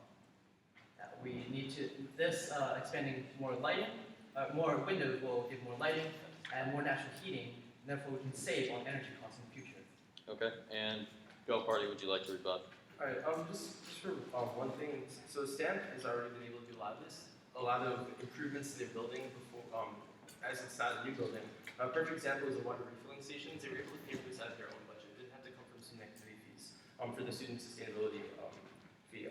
We need to, expanding more lighting, more windows will give more lighting and more natural heating, and therefore we can save on energy costs in the future.
Okay, and Go Party, would you like to rebut?
Alright, just for one thing, so STAMP has already been able to do a lot of this, a lot of improvements to their building before, as it's not a new building. A perfect example is the water refilling stations. They were able to pay for this out of their own budget. It didn't have to come from student activity fees for the student sustainability fee.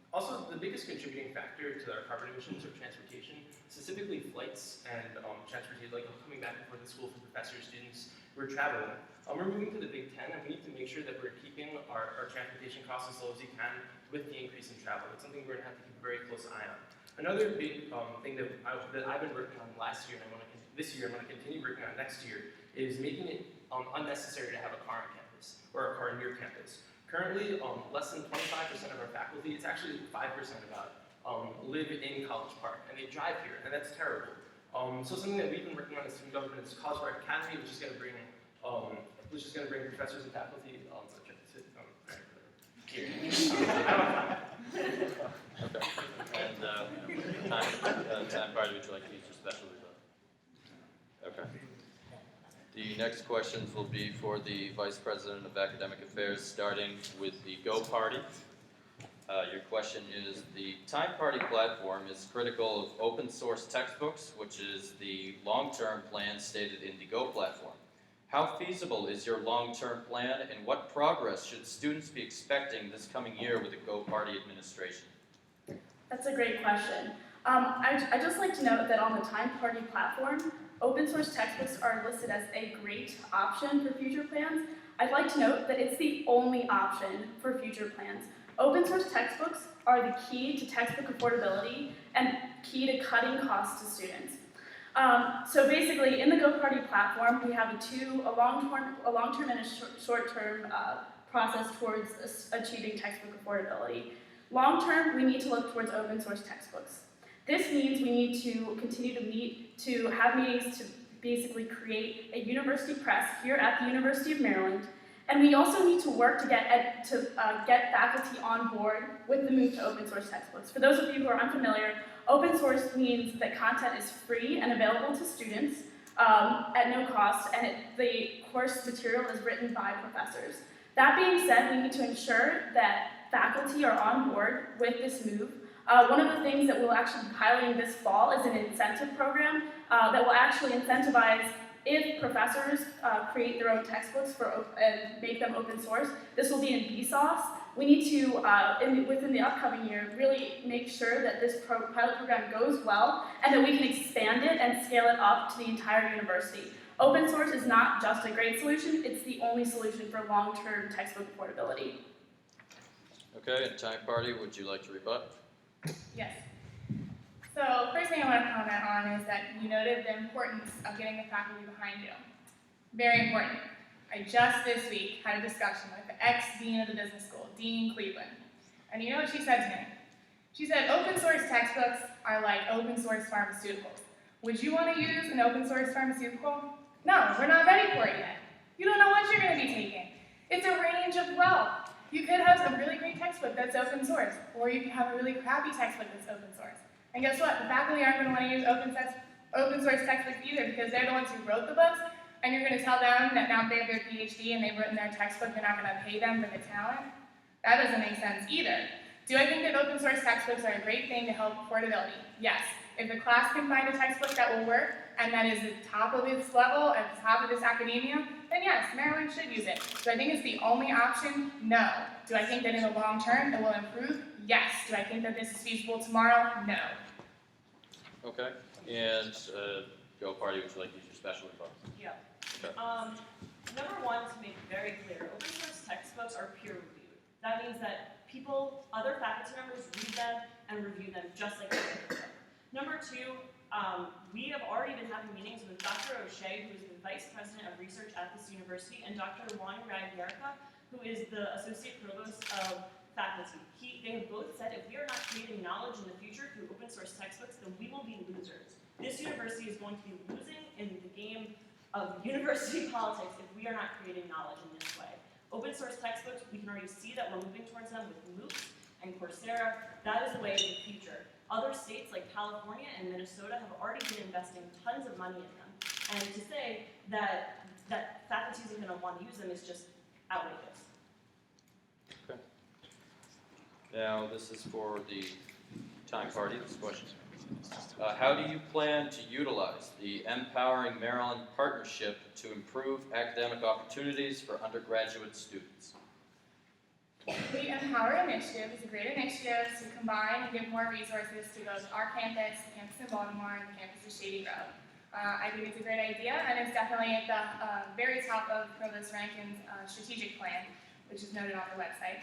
Also, the biggest contributing factor to our carbon emissions are transportation, specifically flights and transportation, like coming back and forth to school for professors, students who are traveling. We're moving to the Big Ten, and we need to make sure that we're keeping our transportation costs as low as we can with the increase in travel. It's something we're going to have to keep a very close eye on. Another big thing that I've been working on last year, and this year I'm going to continue working on next year, is making it unnecessary to have a car on campus, or a car near campus. Currently, less than 25% of our faculty, it's actually 5% about, live in College Park, and they drive here, and that's terrible. So something that we've been working on as student government is College Park Academy, which is going to bring professors and faculty here.
Okay, and time party, would you like to use your special rebut? Okay. The next questions will be for the Vice President of Academic Affairs, starting with the Go Party. Your question is, the Time Party platform is critical of open source textbooks, which is the long-term plan stated in the Go platform. How feasible is your long-term plan, and what progress should students be expecting this coming year with the Go Party administration?
That's a great question. I'd just like to note that on the Time Party platform, open source textbooks are listed as a great option for future plans. I'd like to note that it's the only option for future plans. Open source textbooks are the key to textbook affordability and key to cutting costs to students. So basically, in the Go Party platform, we have a long-term and a short-term process towards achieving textbook affordability. Long-term, we need to look towards open source textbooks. This means we need to continue to have meetings to basically create a university press here at the University of Maryland, and we also need to work to get faculty on board with the move to open source textbooks. For those of you who are unfamiliar, open source means that content is free and available to students at no cost, and the course material is written by professors. That being said, we need to ensure that faculty are on board with this move. One of the things that we'll actually be piloting this fall is an incentive program that will actually incentivize if professors create their own textbooks and make them open source. This will be in BSOS. We need to, within the upcoming year, really make sure that this pilot program goes well and that we can expand it and scale it up to the entire university. Open source is not just a great solution, it's the only solution for long-term textbook affordability.
Okay, and Time Party, would you like to rebut?
Yes. So first thing I want to comment on is that you noted the importance of getting the faculty behind you. Very important. I just this week had a discussion with the ex-dean of the business school, Dean Cleveland. And you know what she said to me? She said, open source textbooks are like open source pharmaceuticals. Would you want to use an open source pharmaceutical? No, we're not ready for it yet. You don't know what you're going to be taking. It's a range of wealth. You could have a really great textbook that's open source, or you could have a really crappy textbook that's open source. And guess what? The faculty aren't going to want to use open source textbooks either, because they're the ones who wrote the books, and you're going to tell them that now they have their PhD and they've written their textbook, they're not going to pay them for the talent? That doesn't make sense either. Do I think that open source textbooks are a great thing to help affordability? Yes. If the class can find a textbook that will work, and that is at the top of its level, at the top of this academia, then yes, Maryland should use it. Do I think it's the only option? No. Do I think that in the long term it will improve? Yes. Do I think that this is feasible tomorrow? No.
Okay, and Go Party, would you like to use your special rebut?
Yeah.
Okay.
Number one, to make very clear, open source textbooks are peer reviewed. That means that other faculty members read them and review them just like they do. Number two, we have already been having meetings with Dr. O'Shea, who is the Vice President of Research at this university, and Dr. Juan Ragyerka, who is the Associate Provost of Faculty. They have both said if we are not creating knowledge in the future through open source textbooks, then we will be losers. This university is going to be losing in the game of university politics if we are not creating knowledge in this way. Open source textbooks, we can already see that we're moving towards them with MOOCs and Coursera. That is the way of the future. Other states like California and Minnesota have already been investing tons of money in them. And to say that faculty isn't going to want to use them is just outrageous.
Okay. Now, this is for the time party, this question. How do you plan to utilize the Empowering Maryland Partnership to improve academic opportunities for undergraduate students?
The Empower Initiative is a great initiative to combine and give more resources to both our campus, the campus in Baltimore, and the campus of Shady Grove. I think it's a great idea, and it's definitely at the very top of Provost Rankin's strategic plan, which is noted on the website.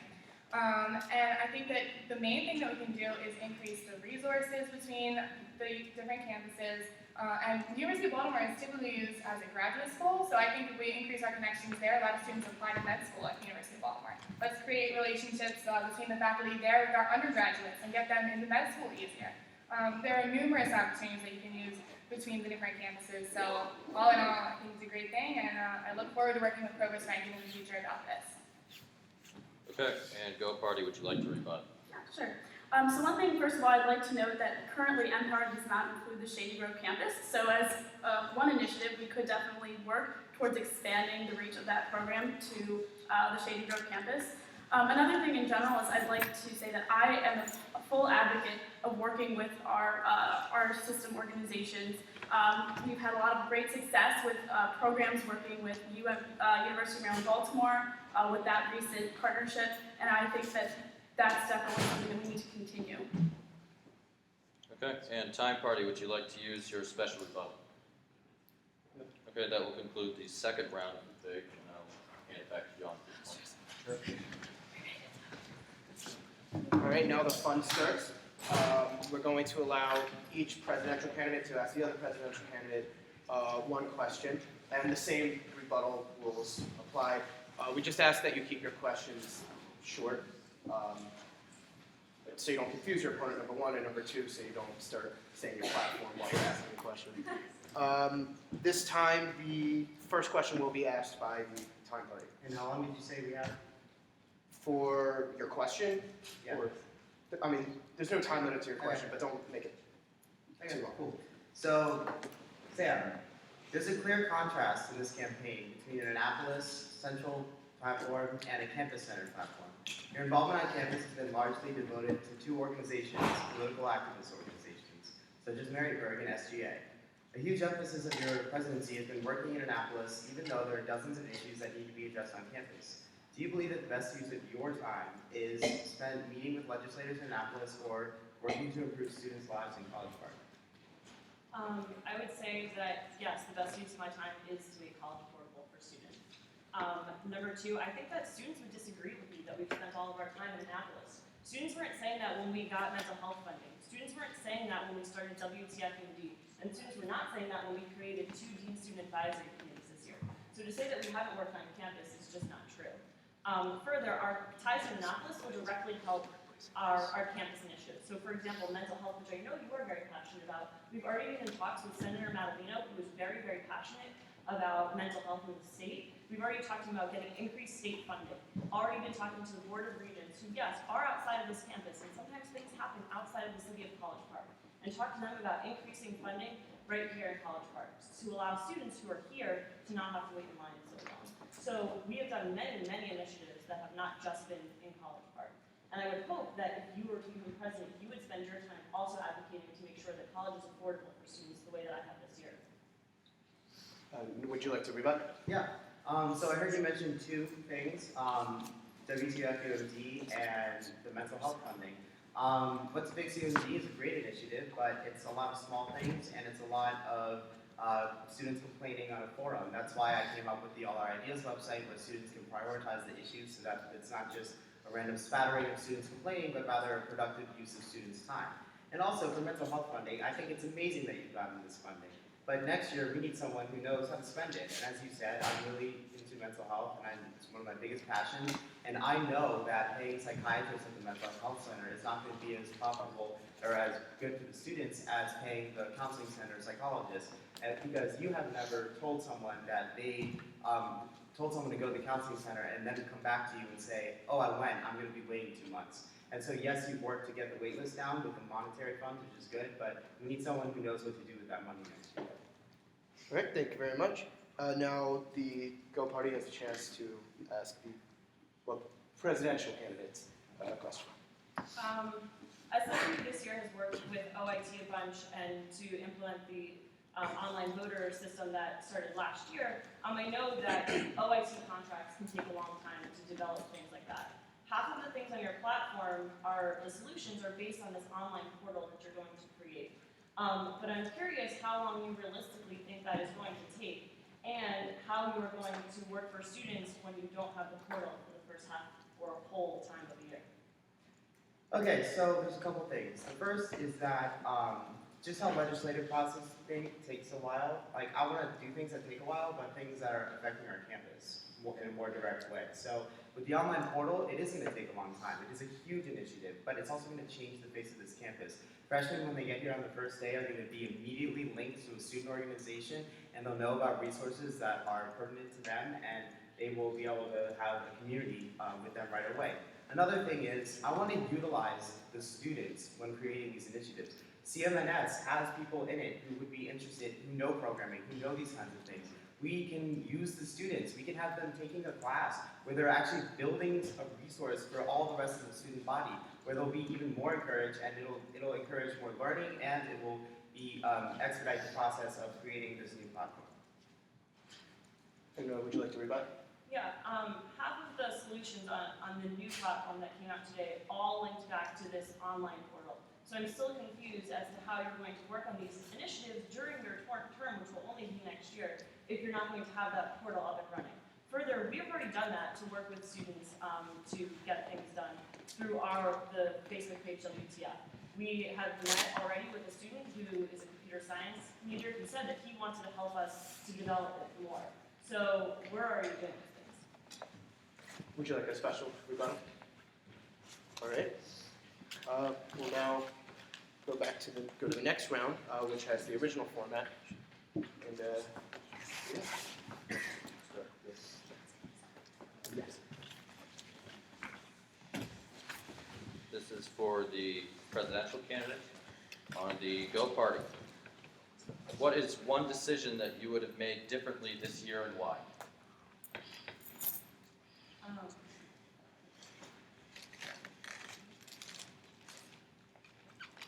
And I think that the main thing that we can do is increase the resources between the different campuses. And the University of Baltimore is typically used as a graduate school, so I think if we increase our connections there, a lot of students apply to med school at the University of Baltimore. Let's create relationships between the faculty there with our undergraduates and get them into med school easier. There are numerous opportunities that you can use between the different campuses, so all in all, I think it's a great thing, and I look forward to working with Provost Rankin in the future about this.
Okay, and Go Party, would you like to rebut?
Yeah, sure. So one thing, first of all, I'd like to note that currently Empower does not include the Shady Grove campus. So as one initiative, we could definitely work towards expanding the reach of that program to the Shady Grove campus. Another thing in general is I'd like to say that I am a full advocate of working with our system organizations. We've had a lot of great success with programs working with University of Maryland Baltimore with that recent partnership, and I think that that's definitely something that we need to continue.
Okay, and time party, would you like to use your special rebuttal? Okay, that will conclude the second round of the debate, and I'll hand it back to John.
All right, now the fun starts. We're going to allow each presidential candidate to ask the other presidential candidate one question, and the same rebuttal rules apply. We just ask that you keep your questions short, so you don't confuse your opponent, number one, and number two, so you don't start saying your platform while you're asking the question. This time, the first question will be asked by the time party.
And how long did you say we have?
For your question,
Yeah.
or, I mean, there's no time limit to your question, but don't make it too long.
Cool. So, Sam, there's a clear contrast in this campaign between an Annapolis Central platform and a campus center platform. Your involvement on campus has been largely devoted to two organizations, political activist organizations, such as Maryburg and SGA. A huge emphasis of your presidency has been working in Annapolis, even though there are dozens of issues that need to be addressed on campus. Do you believe that the best use of your time is spent meeting with legislators in Annapolis or working to improve students' lives in College Park?
I would say that, yes, the best use of my time is to make college affordable for students. Number two, I think that students would disagree with me that we've spent all of our time in Annapolis. Students weren't saying that when we got mental health funding. Students weren't saying that when we started WTF UMD. And students were not saying that when we created 2 Dean Student Advisory Committees this year. So to say that we haven't worked on campus is just not true. Further, our ties to Annapolis will directly help our campus initiatives. So for example, mental health, which I know you are very passionate about. We've already been in talks with Senator Madaleno, who is very, very passionate about mental health in the state. We've already talked about getting increased state funding. Already been talking to the Board of Regents, who yes, are outside of this campus, and sometimes things happen outside of the city of College Park. And talk to them about increasing funding right here in College Park to allow students who are here to not have to wait in line so long. So we have done many, many initiatives that have not just been in College Park. And I would hope that if you were to become president, you would spend your time also advocating to make sure that college is affordable for students the way that I have this year.
Would you like to rebut?
Yeah. So I heard you mention 2 things, WTF UMD and the mental health funding. What's Fix UMD is a great initiative, but it's a lot of small things and it's a lot of students complaining on a forum. That's why I came up with the All Our Ideas website, where students can prioritize the issues so that it's not just a random spattering of students complaining, but rather a productive use of students' time. And also for mental health funding, I think it's amazing that you've gotten this funding. But next year, we need someone who knows how to spend it. And as you said, I'm really into mental health, and it's one of my biggest passions. And I know that paying psychiatrists at the mental health center is not going to be as profitable or as good for the students as paying the counseling center psychologist. And because you have never told someone that they told someone to go to the counseling center and then come back to you and say, oh, I went, I'm going to be waiting 2 months. And so yes, you've worked to get the wait list down with the monetary funds, which is good, but we need someone who knows what to do with that money next year.
All right, thank you very much. Now the Go Party has a chance to ask the presidential candidates a question.
As someone who this year has worked with OIT a bunch and to implement the online voter system that started last year, I know that OIT contracts can take a long time to develop things like that. Half of the things on your platform the solutions are based on this online portal that you're going to create. But I'm curious how long you realistically think that is going to take and how you are going to work for students when you don't have the portal for the first half or whole time of the year.
Okay, so there's a couple things. The first is that just how legislative process takes a while. Like, I want to do things that take a while, but things that are affecting our campus in a more direct way. So with the online portal, it is going to take a long time. It is a huge initiative, but it's also going to change the face of this campus. Freshmen, when they get here on the first day, are going to be immediately linked to a student organization, and they'll know about resources that are pertinent to them, and they will be able to have a community with them right away. Another thing is, I want to utilize the students when creating these initiatives. CMNS has people in it who would be interested, who know programming, who know these kinds of things. We can use the students. We can have them taking a class where they're actually building a resource for all the rest of the student body, where they'll be even more encouraged, and it'll encourage more learning, and it will be expedite the process of creating this new platform.
And would you like to rebut?
Yeah, half of the solutions on the new platform that came out today all linked back to this online portal. So I'm still confused as to how you're going to work on these initiatives during your term, which will only be next year, if you're not going to have that portal up and running. Further, we've already done that to work with students to get things done through the Facebook page WTF. We have met already with a student who is a computer science major who said that he wanted to help us to develop it more. So we're already doing these things.
Would you like a special rebuttal? All right. We'll now go to the next round, which has the original format. And yeah. Yes.
This is for the presidential candidate on the Go Party. What is one decision that you would have made differently this year and why?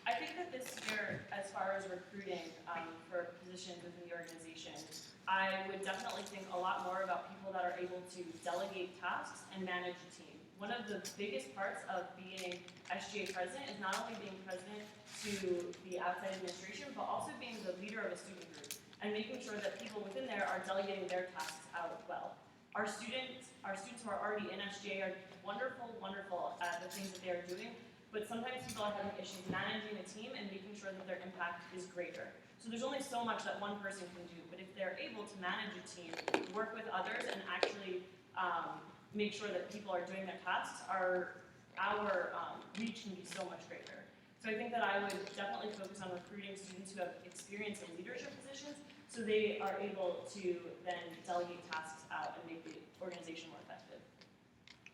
I think that this year, as far as recruiting for positions within the organization, I would definitely think a lot more about people that are able to delegate tasks and manage a team. One of the biggest parts of being SGA president is not only being president to the outside administration, but also being the leader of a student group and making sure that people within there are delegating their tasks out well. Our students who are already in SGA are wonderful at the things that they are doing, but sometimes people are having issues managing a team and making sure that their impact is greater. So there's only so much that one person can do, but if they're able to manage a team, work with others, and actually make sure that people are doing their tasks, our reach can be so much greater. So I think that I would definitely focus on recruiting students who have experience in leadership positions so they are able to then delegate tasks out and make the organization more effective.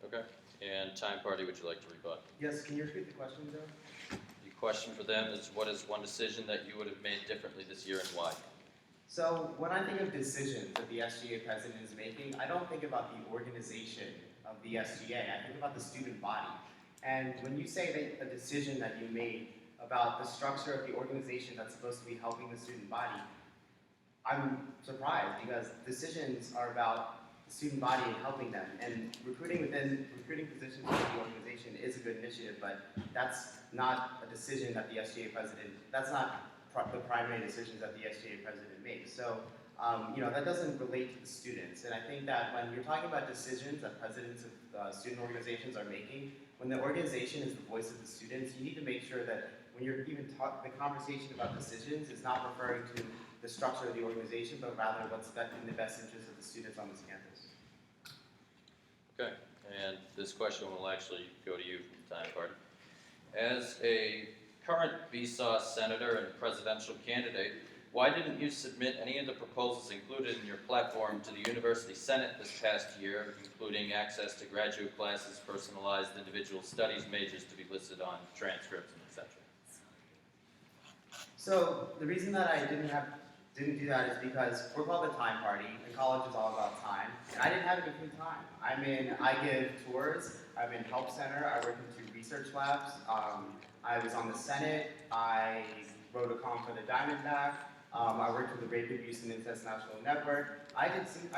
Okay. And Time Party, would you like to rebut?
Yes, can you repeat the question, Joe?
The question for them is, what is one decision that you would have made differently this year and why?
So when I think of decisions that the SGA president is making, I don't think about the organization of the SGA. I think about the student body. And when you say that a decision that you made about the structure of the organization that's supposed to be helping the student body, I'm surprised because decisions are about the student body and helping them. And recruiting positions within the organization is a good initiative, but that's not a decision that the SGA president, that's not the primary decisions that the SGA president makes. So, that doesn't relate to the students. And I think that when you're talking about decisions that presidents of student organizations are making, when the organization is the voice of the students, you need to make sure that when you're even the conversation about decisions is not referring to the structure of the organization, but rather what's in the best interest of the students on this campus.
Okay, and this question will actually go to you from Time Party. As a current Vsauce senator and presidential candidate, Why didn't you submit any of the proposals included in your platform to the University Senate this past year, including access to graduate classes, personalized individual studies majors to be listed on transcripts, and etc.?
So the reason that I didn't do that is because we're called the time party, and college is all about time, and I didn't have any free time. I give tours, I'm in help center, I work in 2 research labs, I was on the Senate, I wrote a column for the Diamondback, I worked with the Rape, Abuse, and Incest National Network. I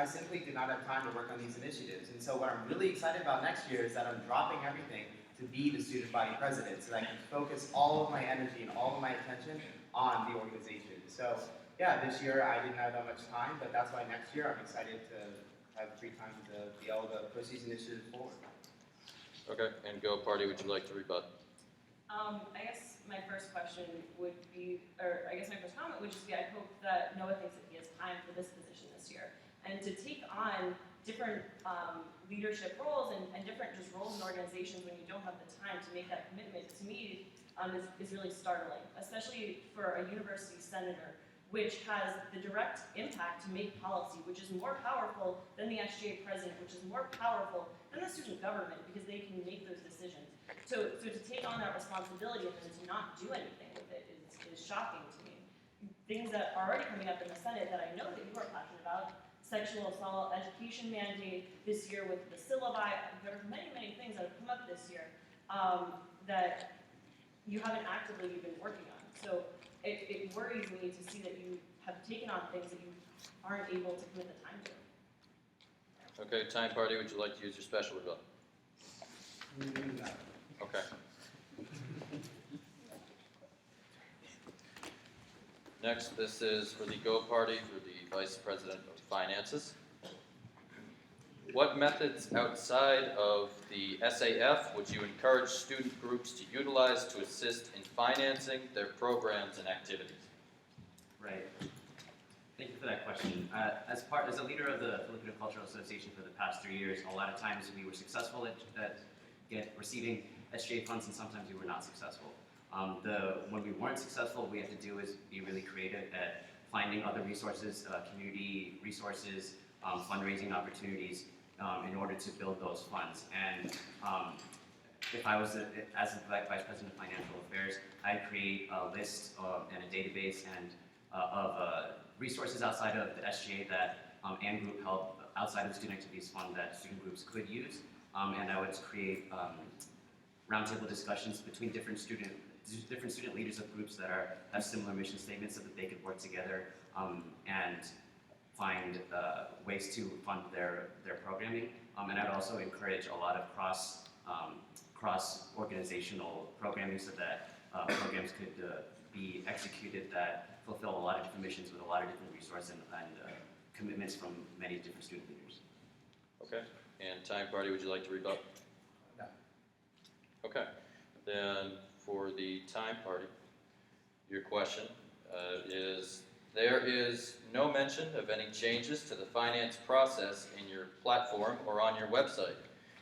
simply did not have time to work on these initiatives, and so what I'm really excited about next year is that I'm dropping everything to be the student body president, so that I can focus all of my energy and all of my attention on the organization. So yeah, this year I didn't have that much time, but that's why next year I'm excited to have free time to be able to push these initiatives forward.
Okay, and Go Party, would you like to rebut?
I guess my first question would be, or I guess my first comment would just be, I hope that Noah thinks that he has time for this position this year. And to take on different leadership roles and different just roles in organizations when you don't have the time to make that commitment, to me, is really startling, especially for a university senator, which has the direct impact to make policy, which is more powerful than the SGA president, which is more powerful than the student government, because they can make those decisions. So to take on that responsibility and then to not do anything with it is shocking to me. Things that are already coming up in the Senate that I know that you are passionate about, sexual assault education mandate this year with the syllabi, there are many, many things that have come up this year that you haven't actively been working on. So it worries me to see that you have taken on things that you aren't able to commit the time to.
Okay, Time Party, would you like to use your special rebuttal? Okay. Next, this is for the Go Party, for the Vice President of Finances. What methods outside of the SAF would you encourage student groups to utilize to assist in financing their programs and activities?
Right. Thank you for that question. As a leader of the Filipino Cultural Association for the past 3 years, a lot of times we were successful at receiving SGA funds, and sometimes we were not successful. When we weren't successful, what we had to do is be really creative at finding other resources, community resources, fundraising opportunities in order to build those funds. And if I was, as the Vice President of Financial Affairs, I'd create a list and a database of resources outside of the SGA that and group help outside of the Student Activities Fund that student groups could use. And I would create roundtable discussions between different student leaders of groups that have similar mission statements so that they could work together and find ways to fund their programming. And I'd also encourage a lot of cross-organizational programming so that programs could be executed that fulfill a lot of different missions with a lot of different resources and commitments from many different student leaders.
Okay. And Time Party, would you like to rebut?
No.
Okay. Then for the Time Party, your question is, there is no mention of any changes to the finance process in your platform or on your website.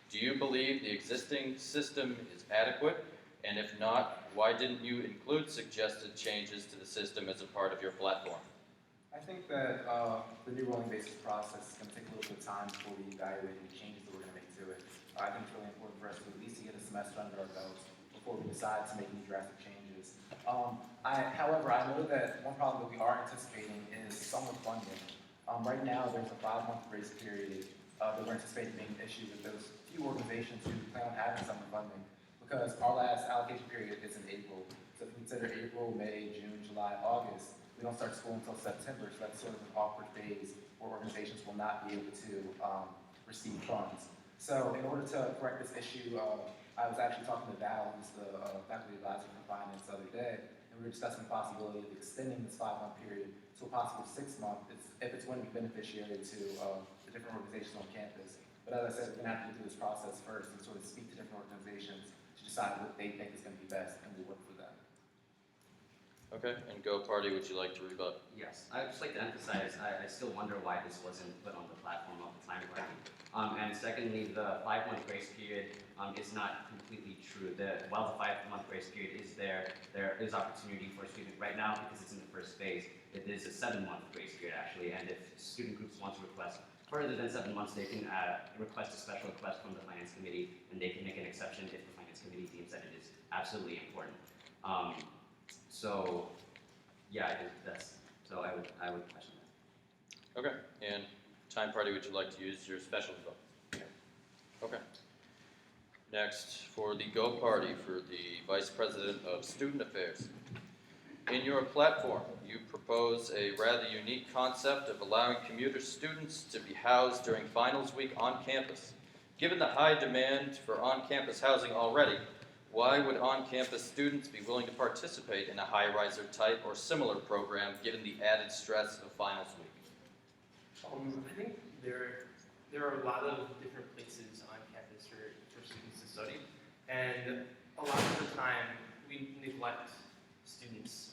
Do you believe the existing system is adequate? And if not, why didn't you include suggested changes to the system as a part of your platform?
I think that the new rolling basis process is going to take a little bit of time before we evaluate the changes that we're going to make to it. I think it's really important for us to at least get a semester under our belts before we decide to make any drastic changes. However, I know that one problem that we are anticipating is summer funding. Right now, there's a 5-month grace period that we're anticipating being issued with those few organizations who plan on having summer funding, because our last allocation period is in April. So if we consider April, May, June, July, August, we don't start school until September, so that's sort of an awkward phase where organizations will not be able to receive funds. So in order to correct this issue, I was actually talking to Val, who's the faculty advisor for finance the other day, and we were discussing the possibility of extending this 5-month period to a possible 6-month if it's going to be beneficiary to the different organizations on campus. But as I said, we're going to have to do this process first and sort of speak to different organizations to decide what they think is going to be best, and we'll work for them.
Okay, and Go Party, would you like to rebut?
Yes, I'd just like to emphasize, I still wonder why this wasn't put on the platform of the Time Party. And secondly, the 5-month grace period is not completely true. While the 5-month grace period is there is opportunity for a student right now because it's in the first phase. It is a 7-month grace period actually, and if student groups want to request further than 7 months, they can request a special request from the finance committee, and they can make an exception if the finance committee deems that it is absolutely important. So, yeah, I think that's, so I would question that.
Okay, and time party, would you like to use your special vote? Okay. Next, for the Go Party, for the Vice President of Student Affairs. In your platform, you propose a rather unique concept of allowing commuter students to be housed during finals week on campus. Given the high demand for on-campus housing already, why would on-campus students be willing to participate in a high-riser type or similar program given the added stress of finals week?
I think there are a lot of different places on campus for students to study, and a lot of the time we neglect students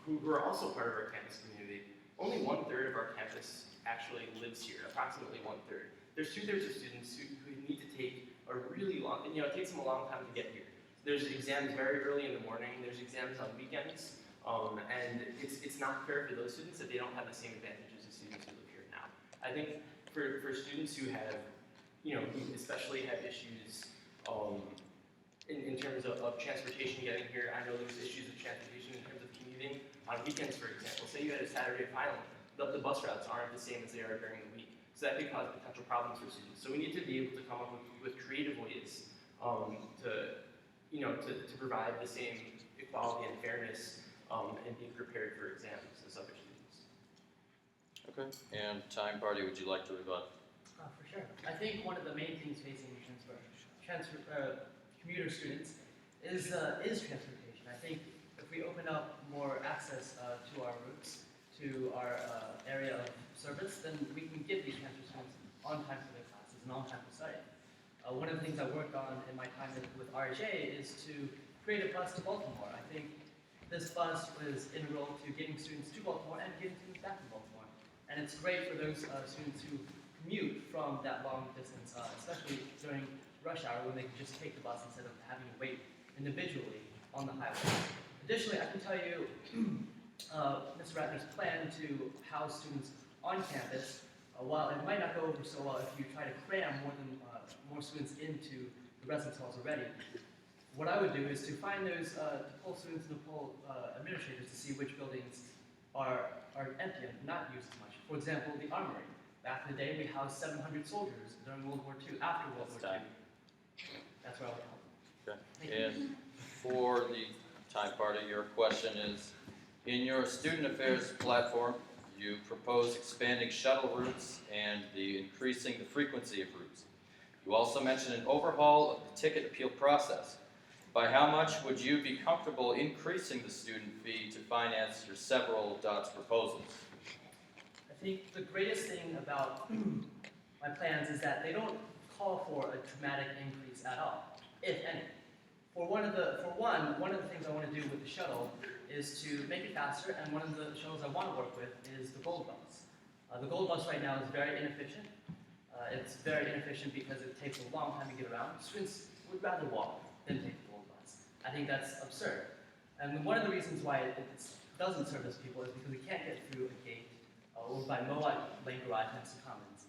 who are also part of our campus community. Only 1/3 of our campus actually lives here, approximately 1/3. There's 2/3 of students who need to take a really long, it takes them a long time to get here. There's exams very early in the morning, there's exams on weekends, and it's not fair for those students that they don't have the same advantages as students who live here now. I think for students who have, who especially have issues in terms of transportation getting here, I know there's issues of transportation in terms of commuting on weekends, for example. Say you had a Saturday final, the bus routes aren't the same as they are during the week. So that could cause potential problems for students. So we need to be able to come up with creative ways to provide the same equality and fairness and be prepared for exams as other students.
Okay, and time party, would you like to rebut?
For sure. I think one of the main things facing commuter students is transportation. I think if we open up more access to our routes, to our area of service, then we can give these transfer students on time for their classes and on time for study. One of the things I worked on in my time with RHA is to create a bus to Baltimore. I think this bus was integral to getting students to Baltimore and getting students back to Baltimore. And it's great for those students who commute from that long distance, especially during rush hour when they can just take the bus instead of having to wait individually on the highway. Additionally, I can tell you Mr. Ratner's plan to house students on campus, while it might not go over so well if you try to cram more students into the residence halls already, what I would do is to find those, to pull students and to pull administrators to see which buildings are empty and not used as much. For example, the armory. Back in the day, we housed 700 soldiers during World War II, after World War II. That's where I would help.
Okay, and for the time party, your question is, in your student affairs platform, you propose expanding shuttle routes and increasing the frequency of routes. You also mentioned an overhaul of the ticket appeal process. By how much would you be comfortable increasing the student fee to finance your several DOTS proposals?
I think the greatest thing about my plans is that they don't call for a dramatic increase at all, if any. One of the things I want to do with the shuttle is to make it faster, and one of the shuttles I want to work with is the Gold Bus. The Gold Bus right now is very inefficient. It's very inefficient because it takes a long time to get around. Students would rather walk than take the Gold Bus. I think that's absurd. And one of the reasons why it doesn't service people is because we can't get through a gate or by Moat Lane Garage next to Commons.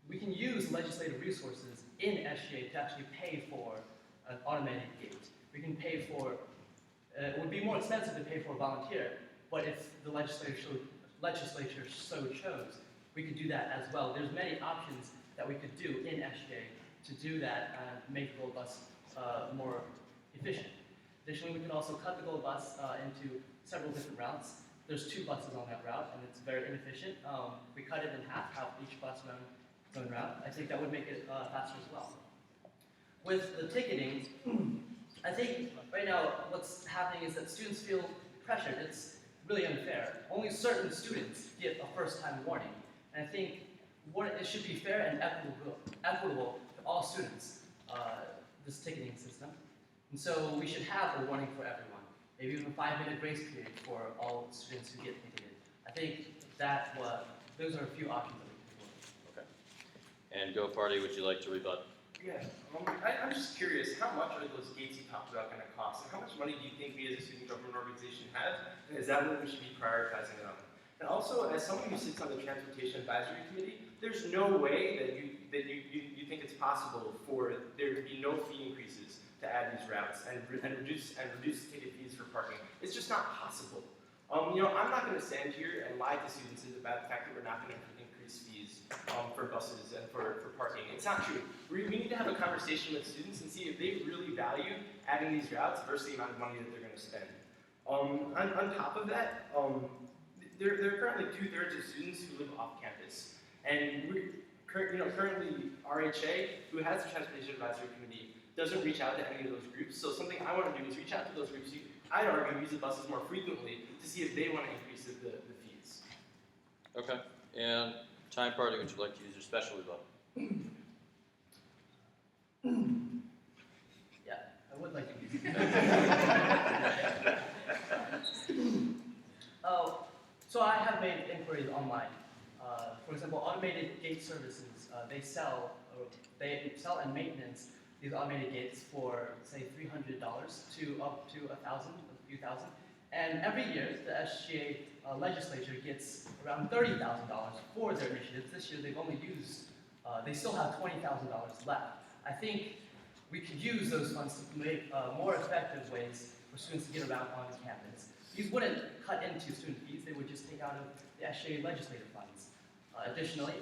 We can use legislative resources in SGA to actually pay for an automated gate. We can pay for, it would be more expensive to pay for a volunteer, but if the legislature so chose, we could do that as well. There's many options that we could do in SGA to do that and make the Gold Bus more efficient. Additionally, we can also cut the Gold Bus into several different routes. There's 2 buses on that route, and it's very inefficient. We cut it in half each bus run its own route. I think that would make it faster as well. With the ticketing, I think right now what's happening is that students feel pressured. It's really unfair. Only certain students get a first-time warning. And I think it should be fair and equitable to all students, this ticketing system. And so we should have a warning for everyone. Maybe even a 5-minute grace period for all students who get ticketed. I think those are a few options that we can work with.
Okay. And Go Party, would you like to rebut?
Yeah, I'm just curious, how much are those gates you talked about going to cost? And how much money do you think we as a student government organization have? And is that what we should be prioritizing it on? And also, as someone who sits on the Transportation Advisory Committee, there's no way that you think it's possible for there to be no fee increases to add these routes and reduce ticket fees for parking. It's just not possible. I'm not going to stand here and lie to students about the fact that we're not going to increase fees for buses and for parking. It's not true. We need to have a conversation with students and see if they really value adding these routes versus the amount of money that they're going to spend. On top of that, there are currently 2/3 of students who live off campus, and currently RHA, who has the Transportation Advisory Committee, doesn't reach out to any of those groups. So something I want to do is reach out to those groups. I'd argue use the buses more frequently to see if they want to increase the fees.
Okay. And Time Party, would you like to use your special rebuttal?
Yeah, I would like to use it. So I have made inquiries online. For example, automated gate services, they sell and maintenance these automated gates for, say, $300 to up to a few thousand. And every year, the SGA legislature gets around $30,000 for their initiatives. This year, they've only used, they still have $20,000 left. I think we could use those funds to make more effective ways for students to get around on campus. These wouldn't cut into student fees, they would just take out of the SGA legislative funds. Additionally,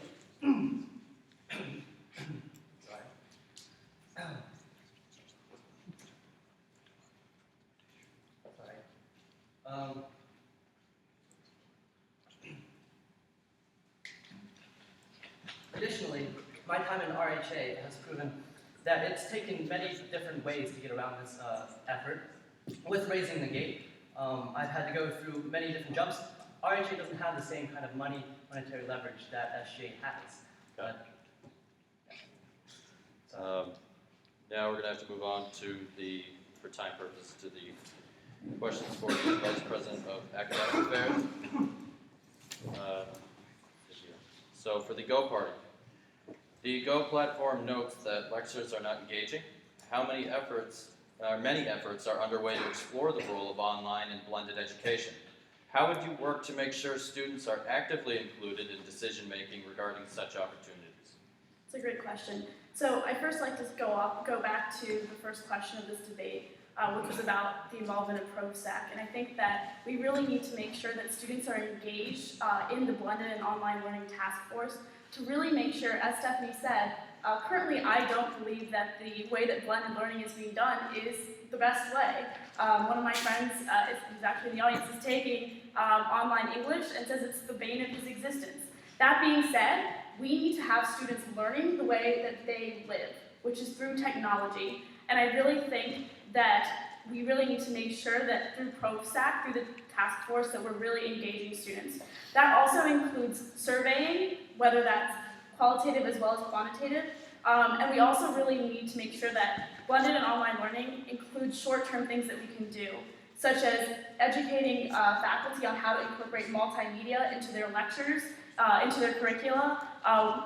Additionally, my time in RHA has proven that it's taken many different ways to get around this effort. With raising the gate, I've had to go through many different jumps. RHA doesn't have the same kind of monetary leverage that SGA has.
Now we're going to have to move on to for time purposes, to the questions for the Vice President of Academic Affairs. So for the Go Party, the Go platform notes that lectures are not engaging. Many efforts are underway to explore the role of online and blended education. How would you work to make sure students are actively included in decision-making regarding such opportunities?
It's a great question. So I first like to go back to the first question of this debate, which was about the involvement of ProStack. And I think that we really need to make sure that students are engaged in the blended and online learning task force to really make sure, as Stephanie said, currently I don't believe that the way that blended learning is being done is the best way. One of my friends, who's actually in the audience, is taking online English and says it's the bane of his existence. That being said, we need to have students learning the way that they live, which is through technology. And I really think that we really need to make sure that through ProStack, through the task force, that we're really engaging students. That also includes surveying, whether that's qualitative as well as quantitative. And we also really need to make sure that blended and online learning includes short-term things that we can do, such as educating faculty on how to incorporate multimedia into their lectures, into their curricula,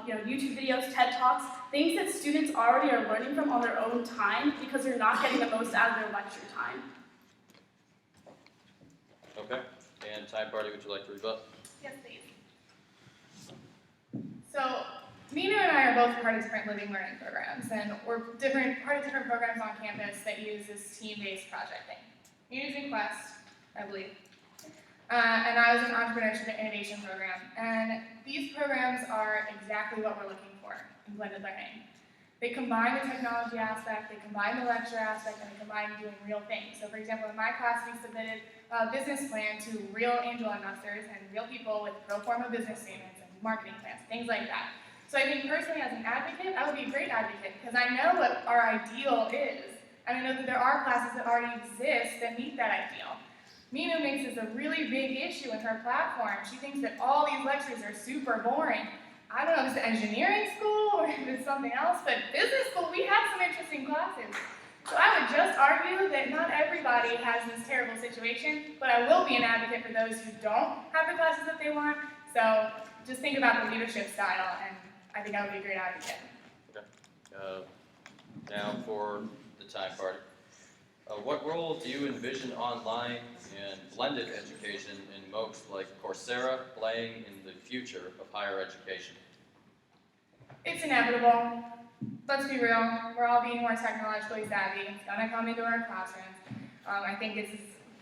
YouTube videos, TED Talks, things that students already are learning from on their own time because they're not getting the most out of their lecture time.
Okay. And Time Party, would you like to rebut?
Yes, please. So, Mina and I are both part of different living learning programs, and we're part of different programs on campus that use this team-based projecting. You're using Quest, I believe. And I was in Entrepreneurship and Innovation program. And these programs are exactly what we're looking for in blended learning. They combine the technology aspect, they combine the lecture aspect, and they combine doing real things. So for example, in my class, we submitted a business plan to real angel investors and real people with pro forma business statements and marketing plans, things like that. So I think personally as an advocate, I would be a great advocate because I know what our ideal is. And I know that there are classes that already exist that meet that ideal. Mina makes this a really big issue in her platform. She thinks that all these lectures are super boring. I don't know if it's engineering school or if it's something else, but business school, we have some interesting classes. So I would just argue that not everybody has this terrible situation, but I will be an advocate for those who don't have the classes that they want. So just think about the leadership style, and I think I would be a great advocate.
Now for the time party. What role do you envision online and blended education in MOOCs like Coursera playing in the future of higher education?
It's inevitable. Let's be real. We're all being more technologically savvy. It's gonna come into our classrooms. I think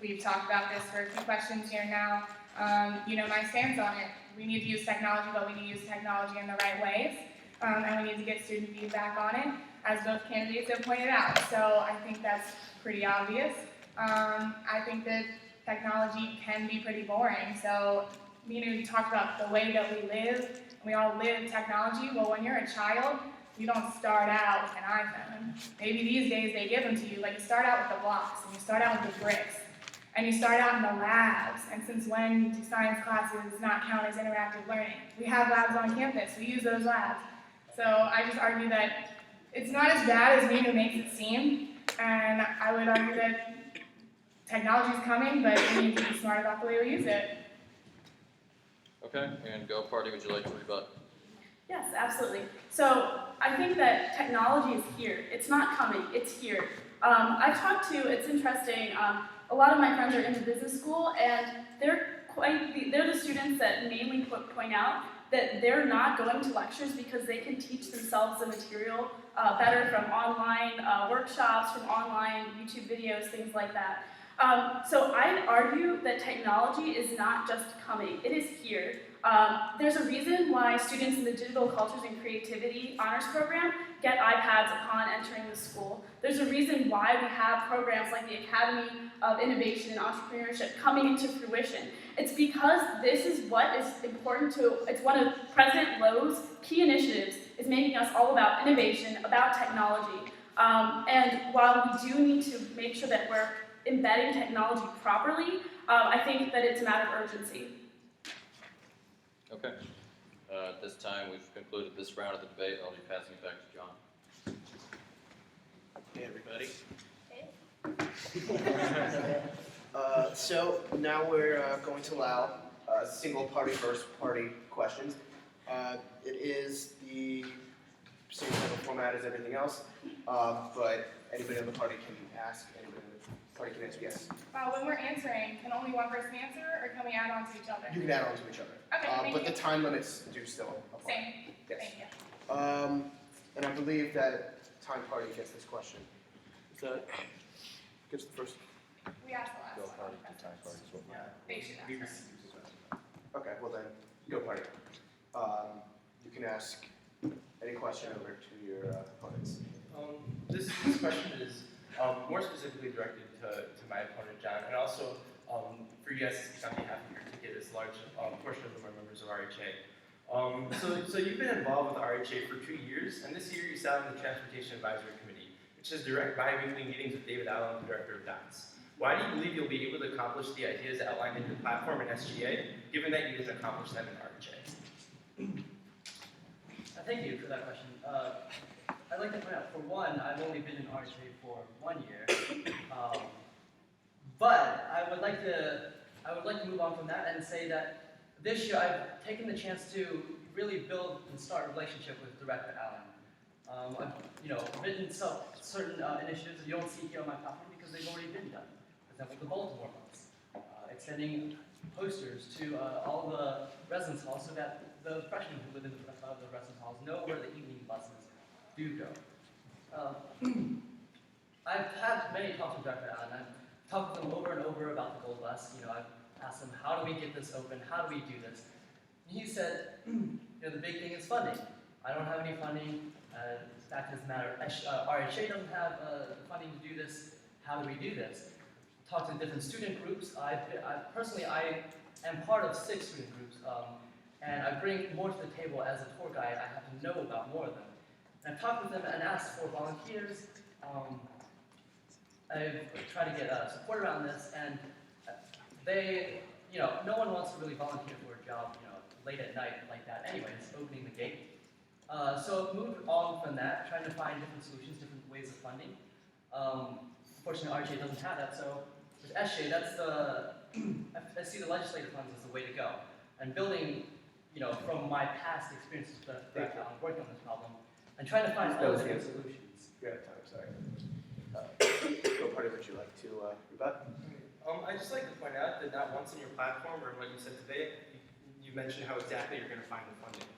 we've talked about this for a few questions here now. My stance on it. We need to use technology, but we need to use technology in the right ways. And we need to get student feedback on it, as both candidates have pointed out. So I think that's pretty obvious. I think that technology can be pretty boring. So, we talked about the way that we live. We all live technology. Well, when you're a child, you don't start out with an iPhone. Maybe these days they give them to you, but you start out with the blocks, and you start out with the bricks, and you start out in the labs. And since when do science classes not count as interactive learning? We have labs on campus. We use those labs. So I just argue that it's not as bad as Minu makes it seem, and I would argue that technology is coming, but we need to be smart about the way we use it.
Okay, and Go Party, would you like to rebut?
Yes, absolutely. So I think that technology is here. It's not coming, it's here. I've talked to, it's interesting, a lot of my friends are in the business school, and they're the students that mainly point out that they're not going to lectures because they can teach themselves the material better from online workshops, from online YouTube videos, things like that. So I'd argue that technology is not just coming, it is here. There's a reason why students in the Digital Cultures and Creativity Honors Program get iPads upon entering the school. There's a reason why we have programs like the Academy of Innovation and Entrepreneurship coming into fruition. It's because this is what is important it's one of President Lowe's key initiatives, is making us all about innovation, about technology. And while we do need to make sure that we're embedding technology properly, I think that it's a matter of urgency.
Okay. At this time, we've concluded this round of the debate. I'll be passing it back to John.
Hey, everybody. So now we're going to allow single party versus party questions. It is the same type of format as everything else, but anybody on the party can ask, anybody on the party can answer yes.
When we're answering, can only one person answer, or can we add on to each other?
You can add on to each other.
Okay, thank
but
you.
the time limits do still apply.
Same.
Yes.
Thank you.
And I believe that time party gets this question. Is that gets the first?
We asked the last one.
Yeah.
They should
We
ask.
received
Okay, well then, go party. You can ask any question over to your opponents.
This question is more specifically directed to my opponent, John, and also for you guys to speak on behalf of your ticket as large portion of them are members of RHA. So you've been involved with RHA for 2 years, and this year you sat on the Transportation Advisory Committee, which has direct bi-weekly meetings with David Allen, the director of DOTS. Why do you believe you'll be able to accomplish the ideas outlined in your platform in SGA, given that you didn't accomplish them in RHA?
Thank you for that question. I'd like to point out, for one, I've only been in RHA for 1 year, but I would like to move on from that and say that this year I've taken the chance to really build and start a relationship with Director Allen. I've written certain initiatives that you don't see here on my platform because they've already been done. For example, the Baltimore months, extending posters to all the residence halls so that the freshmen who live in the residence halls know where the evening buses do go. I've had many talks with Director Allen. I've talked with him over and over about the Gold Bus. I've asked him, how do we get this open? How do we do this? And he said, the big thing is funding. I don't have any funding. In fact, it doesn't matter. RHA doesn't have funding to do this. How do we do this? Talked to different student groups. Personally, I am part of 6 student groups, and I bring more to the table as a tour guide. I have to know about more of them. And I've talked with them and asked for volunteers. I've tried to get support around this, and they, no one wants to really volunteer for a job, late at night like that. Anyways, opening the gate. So moved on from that, trying to find different solutions, different ways of funding. Unfortunately, RHA doesn't have that, so with SGA, I see the legislative funds as the way to go. And building, from my past experiences working on this problem, and trying to find alternative solutions.
You're out of time, sorry. Go party, would you like to rebut?
I'd just like to point out that not once in your platform or what you said today, you mentioned how exactly you're going to find the funding.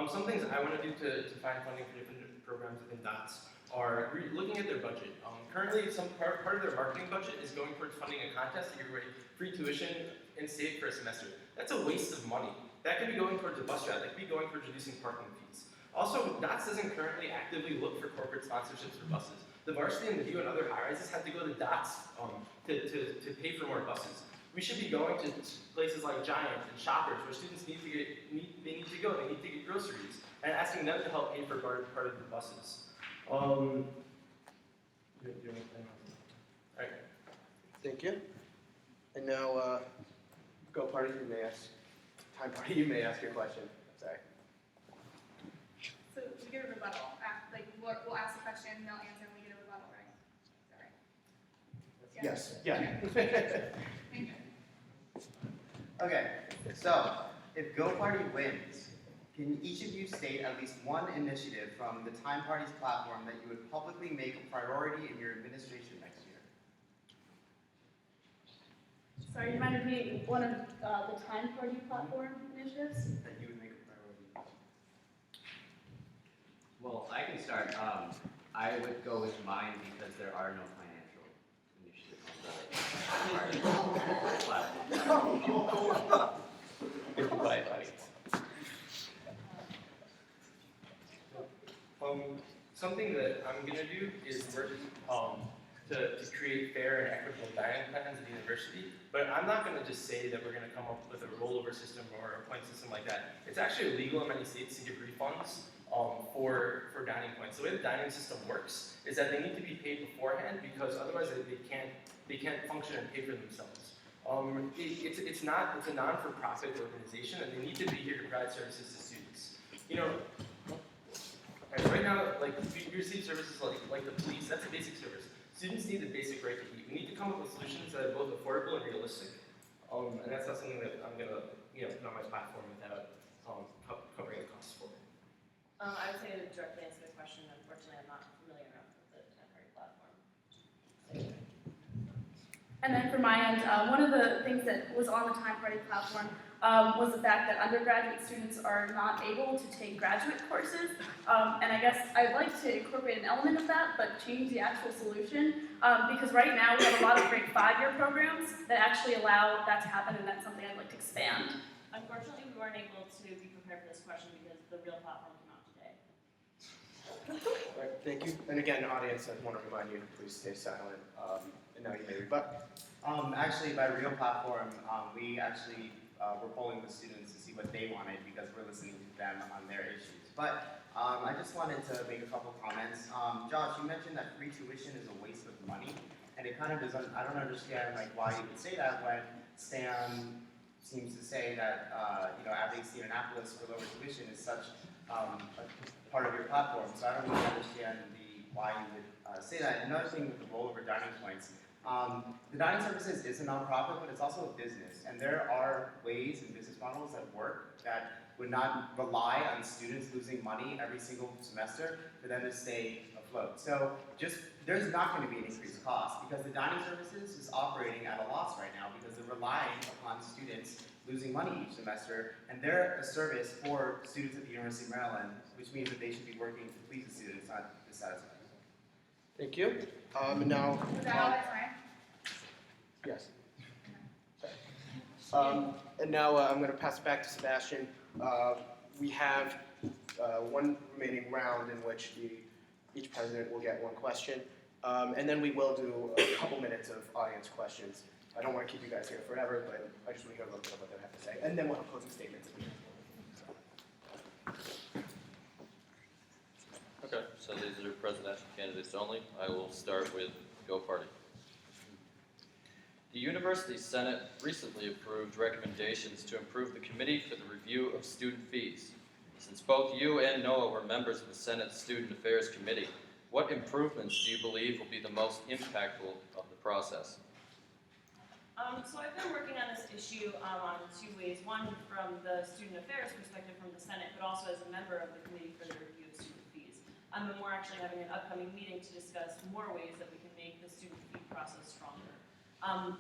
Some things I want to do to find funding for different programs within DOTS are looking at their budget. Currently, some part of their marketing budget is going towards funding a contest to give away free tuition in state for a semester. That's a waste of money. That could be going towards a bus route. That could be going towards reducing parking fees. Also, DOTS doesn't currently actively look for corporate sponsorships for buses. The varsity and the VU and other high-rises have to go to DOTS to pay for more buses. We should be going to places like Giant and Shoppers where students need to go, they need to get groceries, and asking them to help pay for part of the buses. Alright.
Thank you. And now, go party, you may ask. Time party, you may ask your question. Sorry.
So we get a rebuttal. We'll ask a question, they'll answer, and we get a rebuttal, right? Is that right?
Yes. Yeah.
Thank you.
Okay, so if Go Party wins, can each of you state at least one initiative from the Time Party's platform that you would publicly make a priority in your administration next year?
Sorry, you mind repeating one of the Time Party platform initiatives?
That you would make a priority.
Well, I can start. I would go with mine because there are no financial initiatives on the platform.
Goodbye, audience.
Something that I'm going to do is work to create fair and equitable dining plans at the university, but I'm not going to just say that we're going to come up with a rollover system or a point system like that. It's actually illegal in many states to give refunds for dining points. The way the dining system works is that they need to be paid beforehand because otherwise they can't function and pay for themselves. It's a non-for-profit organization, and they need to be here to provide services to students. Right now, like you receive services like the police. That's a basic service. Students need the basic right to eat. We need to come up with solutions that are both affordable and realistic. And that's not something that I'm gonna put on my platform without covering the costs for it.
I would say to directly answer the question, unfortunately, I'm not familiar enough with the Time Party platform.
And then for my end, one of the things that was on the Time Party platform was the fact that undergraduate students are not able to take graduate courses. And I guess I'd like to incorporate an element of that, but change the actual solution. Because right now we have a lot of great 5-year programs that actually allow that to happen, and that's something I'd like to expand.
Unfortunately, we weren't able to be prepared for this question because the real platform came out today.
All right, thank you. And again, audience, I want to remind you to please stay silent. And now you may rebut.
Actually, by Real Platform, we actually were polling the students to see what they wanted because we're listening to them on their issues. But I just wanted to make a couple comments. Josh, you mentioned that free tuition is a waste of money, and it kind of doesn't. I don't understand why you would say that when Stan seems to say that advocacy in Annapolis for lower tuition is such a part of your platform. So I don't really understand why you would say that. Another thing with the rollover dining points. The dining services is a nonprofit, but it's also a business, and there are ways and business models that work that would not rely on students losing money every single semester for them to stay afloat. So there's not going to be an increased cost because the dining services is operating at a loss right now because they're relying upon students losing money each semester, and they're a service for students at the University of Maryland, which means that they should be working to please the students, not dissatisfy them.
Thank you. Now.
Was that all the time?
Yes. And now I'm going to pass it back to Sebastian. We have one remaining round in which each president will get one question. And then we will do a couple minutes of audience questions. I don't want to keep you guys here forever, but I just want to hear a little bit of what they have to say. And then we'll have closing statements at the end.
Okay, so these are presidential candidates only. I will start with Go Party. The University Senate recently approved recommendations to improve the Committee for the Review of Student Fees. Since both you and Noah were members of the Senate Student Affairs Committee, what improvements do you believe will be the most impactful of the process?
So I've been working on this issue on two ways. One, from the student affairs perspective from the Senate, but also as a member of the Committee for the Review of Student Fees. And we're actually having an upcoming meeting to discuss more ways that we can make the student fee process stronger.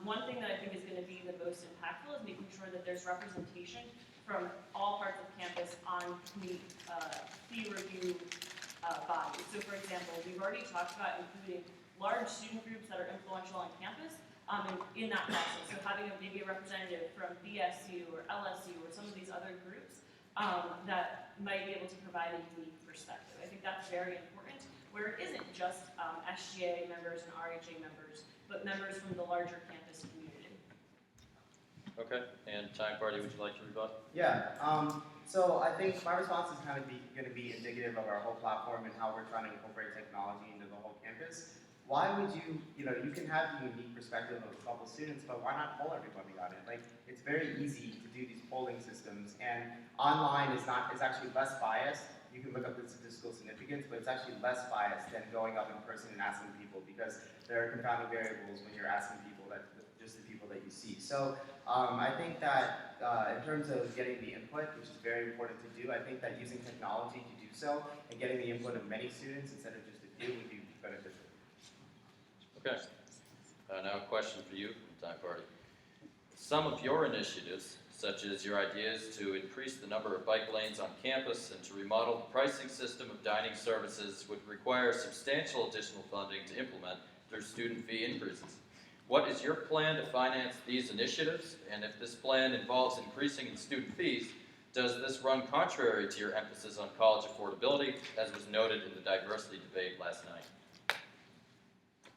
One thing that I think is going to be the most impactful is making sure that there's representation from all parts of campus on committee fee review bodies. So for example, we've already talked about including large student groups that are influential on campus in that process. So having maybe a representative from BSU or LSU or some of these other groups that might be able to provide a unique perspective. I think that's very important, where it isn't just SGA members and RHA members, but members from the larger campus community.
Okay, and Time Party, would you like to rebut?
Yeah, so I think my response is kind of going to be indicative of our whole platform and how we're trying to incorporate technology into the whole campus. Why would you can have the unique perspective of a couple students, but why not poll everybody on it? Like, it's very easy to do these polling systems, and online is actually less biased. You can look up the statistical significance, but it's actually less biased than going up in person and asking people, because there are confounding variables when you're asking people just the people that you see. So I think that in terms of getting the input, which is very important to do, I think that using technology to do so and getting the input of many students instead of just a few would be beneficial.
Okay. Now a question for you, Time Party. Some of your initiatives, such as your ideas to increase the number of bike lanes on campus and to remodel the pricing system of dining services, would require substantial additional funding to implement through student fee increases. What is your plan to finance these initiatives? And if this plan involves increasing student fees, does this run contrary to your emphasis on college affordability, as was noted in the diversity debate last night?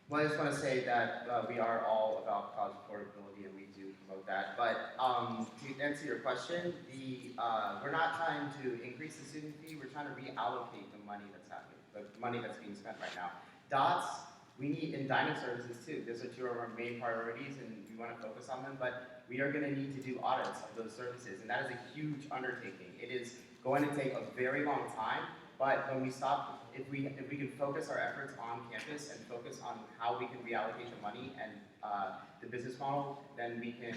Well, I just want to say that we are all about college affordability, and we do promote that. But to answer your question, we're not trying to increase the student fee. We're trying to reallocate the money that's happening, the money that's being spent right now. DOTS, we need in dining services too. Those are two of our main priorities, and we want to focus on them. But we are going to need to do audits of those services, and that is a huge undertaking. It is going to take a very long time. But when we stop, if we can focus our efforts on campus and focus on how we can reallocate the money and the business model, then we can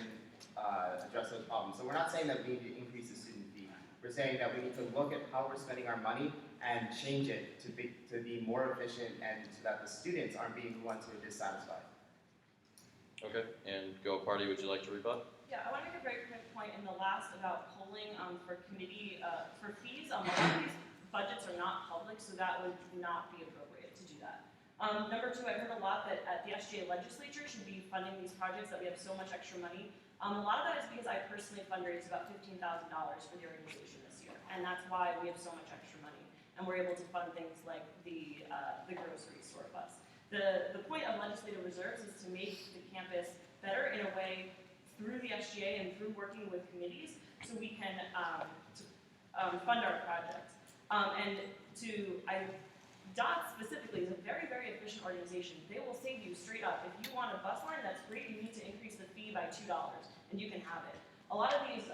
address those problems. So we're not saying that we need to increase the student fee. We're saying that we need to look at how we're spending our money and change it to be more efficient, and so that the students aren't being the ones who are dissatisfied.
Okay, and Go Party, would you like to rebut?
Yeah, I want to make a very quick point in the last about polling for committee for fees. A lot of these budgets are not public, so that would not be appropriate to do that. Number two, I've heard a lot that at the SGA legislature should be funding these projects, that we have so much extra money. A lot of that is because I personally fundraised about $15,000 for the organization this year, and that's why we have so much extra money, and we're able to fund things like the grocery store bus. The point of legislative reserves is to make the campus better in a way through the SGA and through working with committees, so we can fund our projects. DOT specifically is a very, very efficient organization. They will say to you straight up, if you want a bus line, that's great, you need to increase the fee by $2, and you can have it. A lot of these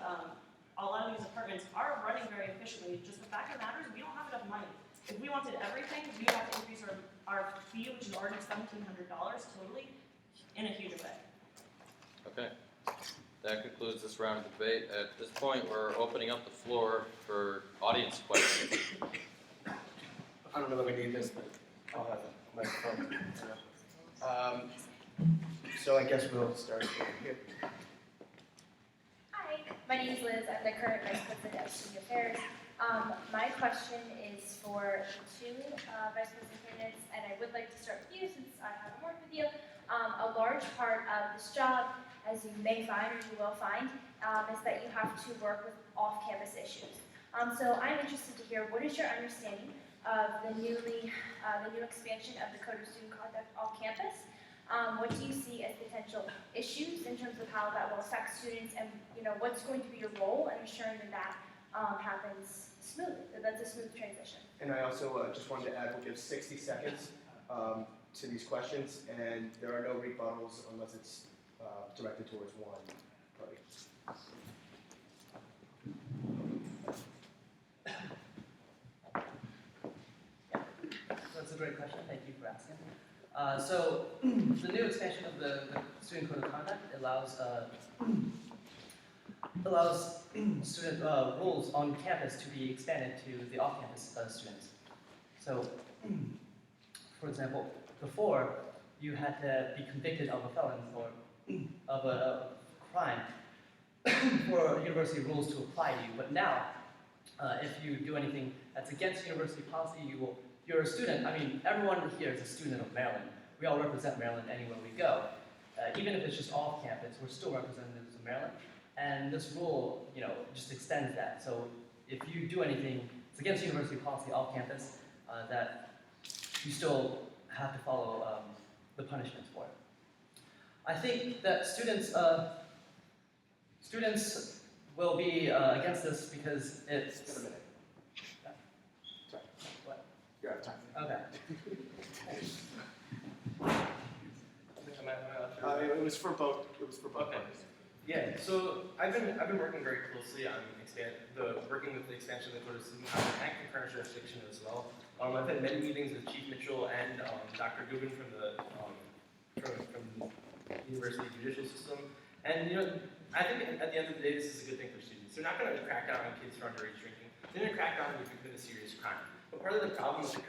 apartments are running very efficiently. Just the fact of the matter is we don't have enough money. If we wanted everything, we would have to increase our fee, which is already $1,700 totally, in a huge way.
Okay. That concludes this round of debate. At this point, we're opening up the floor for audience questions.
I don't know that we need this, but I'll have a microphone. So I guess we'll start here.
Hi, my name is Liz. I'm the current Vice President of Student Affairs. My question is for the two Vice President candidates, and I would like to start with you since I haven't worked with you. A large part of this job, as you may find or you will find, is that you have to work with off-campus issues. So I'm interested to hear, what is your understanding of the new expansion of the Code of Student Conduct off campus? What do you see as potential issues in terms of how that will affect students, and what's going to be your role in ensuring that happens smoothly, that that's a smooth transition?
And I also just wanted to add, we'll give 60 seconds to these questions, and there are no rebuttals unless it's directed towards one party.
That's a great question. Thank you for asking. So the new expansion of the student code of conduct allows student rules on campus to be expanded to the off-campus students. So, for example, before you had to be convicted of a felon or of a crime for university rules to apply to you. But now, if you do anything that's against university policy, you're a student. I mean, everyone here is a student of Maryland. We all represent Maryland anywhere we go. Even if it's just off campus, we're still representatives of Maryland. And this rule, just extends that. So if you do anything that's against university policy off campus, that you still have to follow the punishments for it. I think that students will be against this because it's.
Just a minute. Sorry.
What?
You're out of time.
Okay.
It was for both. It was for both
Okay.
parties.
Yeah, so I've been working very closely on working with the expansion of the Code of Student Conduct and concurrent jurisdiction as well. I've had many meetings with Chief Mitchell and Dr. Gubin from the University Judicial System, and I think at the end of the day, this is a good thing for students. They're not going to crack down on kids for underage drinking. They're going to crack down if you commit a serious crime. But part of the problem with the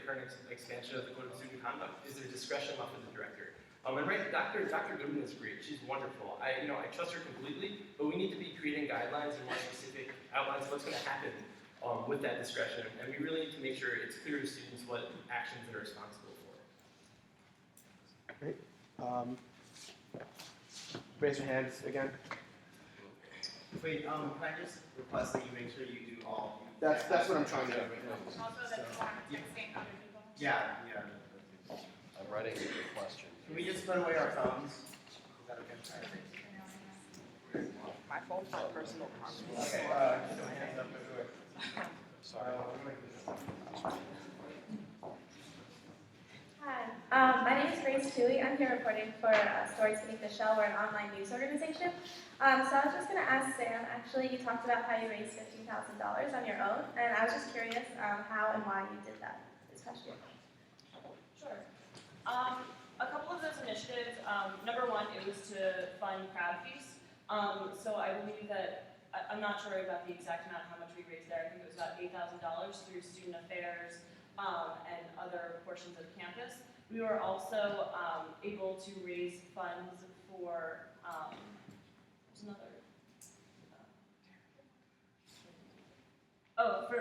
current expansion of the Code of Student Conduct is there's discretion left with the director. And right, Dr. Goodman is great. She's wonderful. I trust her completely, but we need to be creating guidelines and more specific outlines of what's going to happen with that discretion. And we really need to make sure it's clear to students what actions they're responsible for.
Great. Raise your hands again.
Wait, can I just request that you make sure you do all?
That's what I'm trying to do right now.
Also, that texting other people.
Yeah.
I'm writing a good question.
Can we just put away our phones? Is that okay?
My phone's my personal property.
Okay, just put hands up everywhere.
Sorry.
Hi, my name is Grace Toohey. I'm here reporting for Stories Beneath the Shell. We're an online news organization. So I was just going to ask Sam, actually, you talked about how you raised $15,000 on your own, and I was just curious how and why you did that this past year.
Sure. A couple of those initiatives, number one, it was to fund crowd fees. So I believe that, I'm not sure about the exact amount, how much we raised there. I think it was about $8,000 through student affairs and other portions of campus. We were also able to raise funds for, there's another,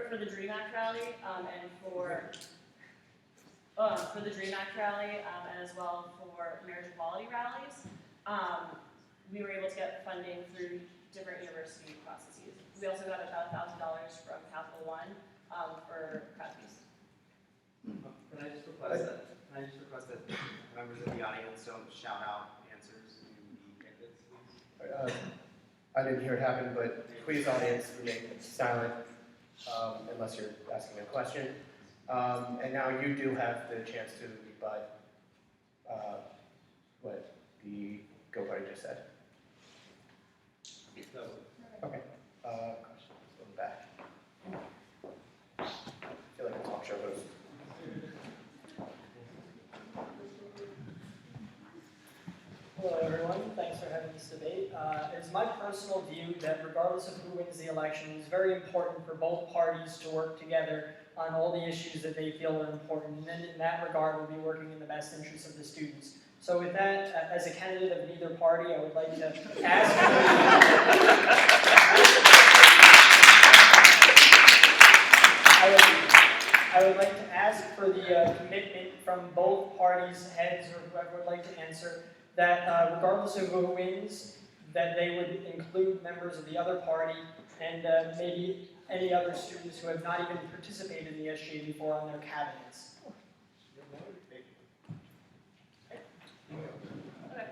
for the DREAM Act rally and for the DREAM Act rally and as well for marriage equality rallies. We were able to get funding through different university processes. We also got about $1,000 from Capital One for crowd fees.
Can I just request that members of the audience don't shout out answers to the candidates, please?
I didn't hear it happen, but please, audience, remain silent unless you're asking a question. And now you do have the chance to rebut what the Go Party just said.
So,
Okay. Questions from the back. I feel like a talk show host.
Hello everyone, thanks for having this debate. It is my personal view that regardless of who wins the election, it's very important for both parties to work together on all the issues that they feel are important, and in that regard, we'll be working in the best interest of the students. So with that, as a candidate of neither party, I would like to ask I would like to ask for the commitment from both parties' heads, or whoever would like to answer, that regardless of who wins, that they would include members of the other party and maybe any other students who have not even participated in the SGA before on their cabinets.
Okay.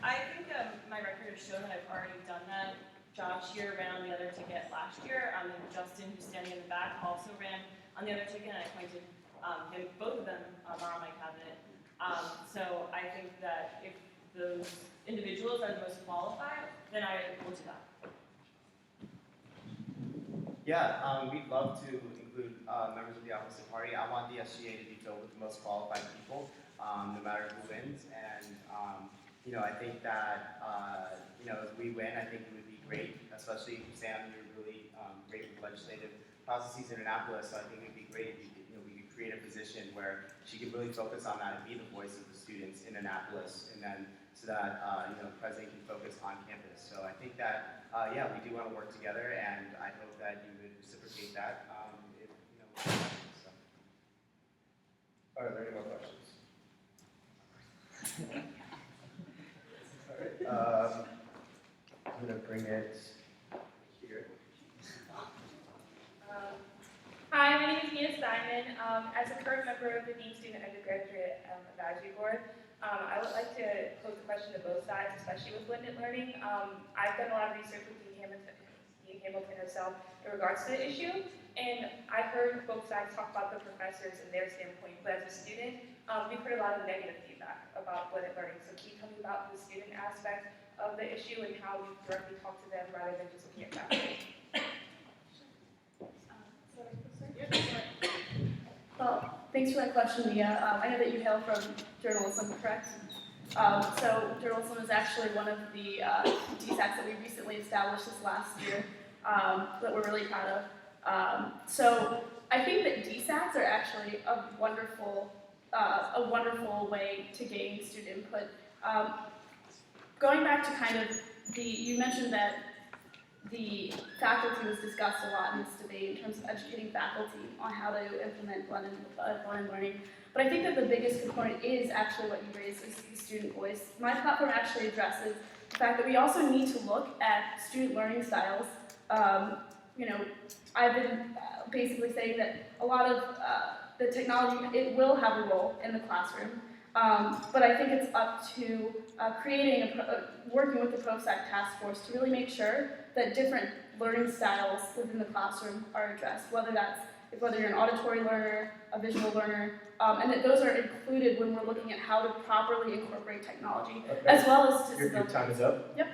I think my record has shown that I've already done that. Josh here ran on the other ticket last year, and Justin, who's standing in the back, also ran on the other ticket, and I appointed him. Both of them are on my cabinet. So I think that if those individuals are the most qualified, then I will do that.
yeah, we'd love to include members of the opposite party. I want the SGA to be filled with the most qualified people. no matter who wins. And I think that if we win, I think it would be great, especially Sam, you're really great with legislative processes in Annapolis. So I think it'd be great if we could create a position where she could really focus on that and be the voice of the students in Annapolis, and then so that the president can focus on campus. So I think that we do want to work together, and I hope that you would reciprocate that. So. Are there any more questions? All right. I'm going to bring it here.
Hi, my name is Mia Steinman. As a current member of the Dean Student Undergraduate Advisory Board, I would like to pose a question to both sides, especially with blended learning. I've done a lot of research with Dean Hamilton herself in regards to the issue, and I've heard both sides talk about the professors and their standpoint, but as a student, we've heard a lot of negative feedback about blended learning. So can you tell me about the student aspect of the issue and how we directly talk to them rather than just looking at faculty?
Well, thanks for that question, Mia. I know that you hail from journalism, correct? So journalism is actually one of the DSACs that we recently established this last year that we're really proud of. So I think that DSACs are actually a wonderful way to gain student input. Going back to kind of you mentioned that the faculty was discussed a lot in this debate in terms of educating faculty on how to implement blended learning. But I think that the biggest component is actually what you raised, is the student voice. My platform actually addresses the fact that we also need to look at student learning styles. I've been basically saying that a lot of the technology, it will have a role in the classroom. But I think it's up to working with the ProSAC task force to really make sure that different learning styles within the classroom are addressed, whether you're an auditory learner, a visual learner, and that those are included when we're looking at how to properly incorporate technology, as well as disability.
Your time is up.
Yep.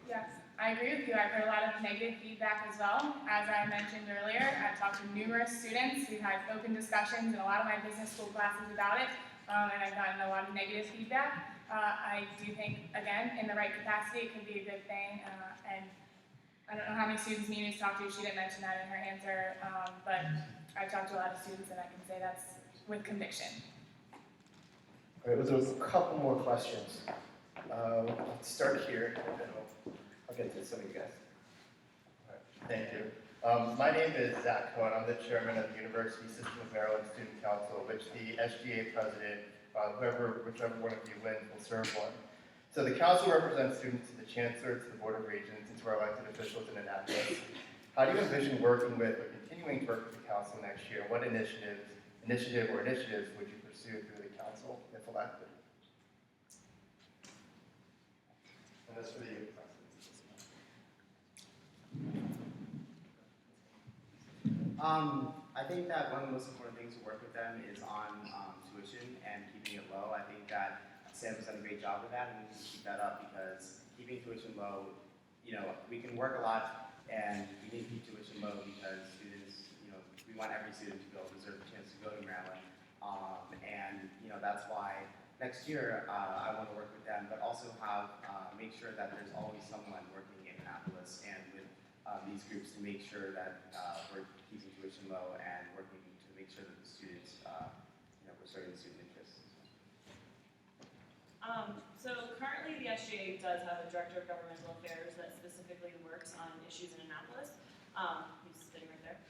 Yes, I agree with you. I've heard a lot of negative feedback as well. As I mentioned earlier, I've talked to numerous students. We've had open discussions in a lot of my business school classes about it, and I've gotten a lot of negative feedback. I do think, again, in the right capacity, it could be a good thing. And I don't know how many students Mimi's talked to. She didn't mention that in her answer, but I've talked to a lot of students, and I can say that's with conviction.
All right, well, there's a couple more questions. Let's start here, and then I'll get to some of you guys. All right, thank you. My name is Zach Cohen. I'm the chairman of the University System of Maryland Student Council, which the SGA president, whichever one of you wins, will serve on. So the council represents students to the chancellor, to the board of regents, and to our elected officials in Annapolis. How do you envision working with or continuing to work with the council next year? What initiatives would you pursue through the council if elected? And that's for you.
I think that one of the most important things to work with them is on tuition and keeping it low. I think that Sam has done a great job with that, and we need to keep that up because keeping tuition low, we can work a lot, and we need to keep tuition low because students, we want every student to be able to deserve a chance to go to Maryland. That's why next year I want to work with them, but also make sure that there's always someone working in Annapolis and with these groups to make sure that we're keeping tuition low and working to make sure that the students, we're serving the student interests.
So currently the SGA does have a director of governmental affairs that specifically works on issues in Annapolis. He's sitting right there.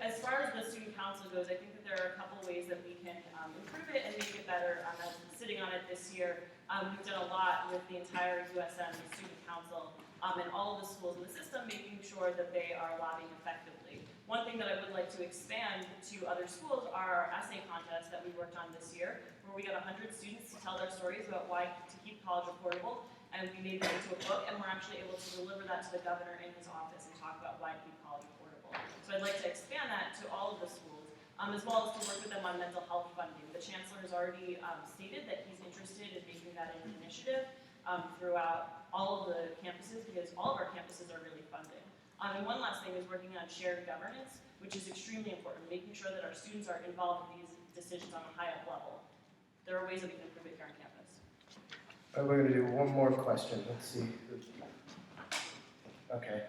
As far as the student council goes, I think that there are a couple ways that we can improve it and make it better. As sitting on it this year, we've done a lot with the entire USM student council and all of the schools in the system, making sure that they are lobbying effectively. One thing that I would like to expand to other schools are our essay contests that we worked on this year, where we got 100 students to tell their stories about why to keep college affordable, and we made that into a book, and we're actually able to deliver that to the governor in his office and talk about why to keep college affordable. So I'd like to expand that to all of the schools, as well as to work with them on mental health funding. The chancellor has already stated that he's interested in making that an initiative throughout all of the campuses, because all of our campuses are really funded. And one last thing is working on shared governance, which is extremely important, making sure that our students are involved in these decisions on a high up level. There are ways that we can improve it here on campus.
We're gonna do one more question. Let's see. Okay.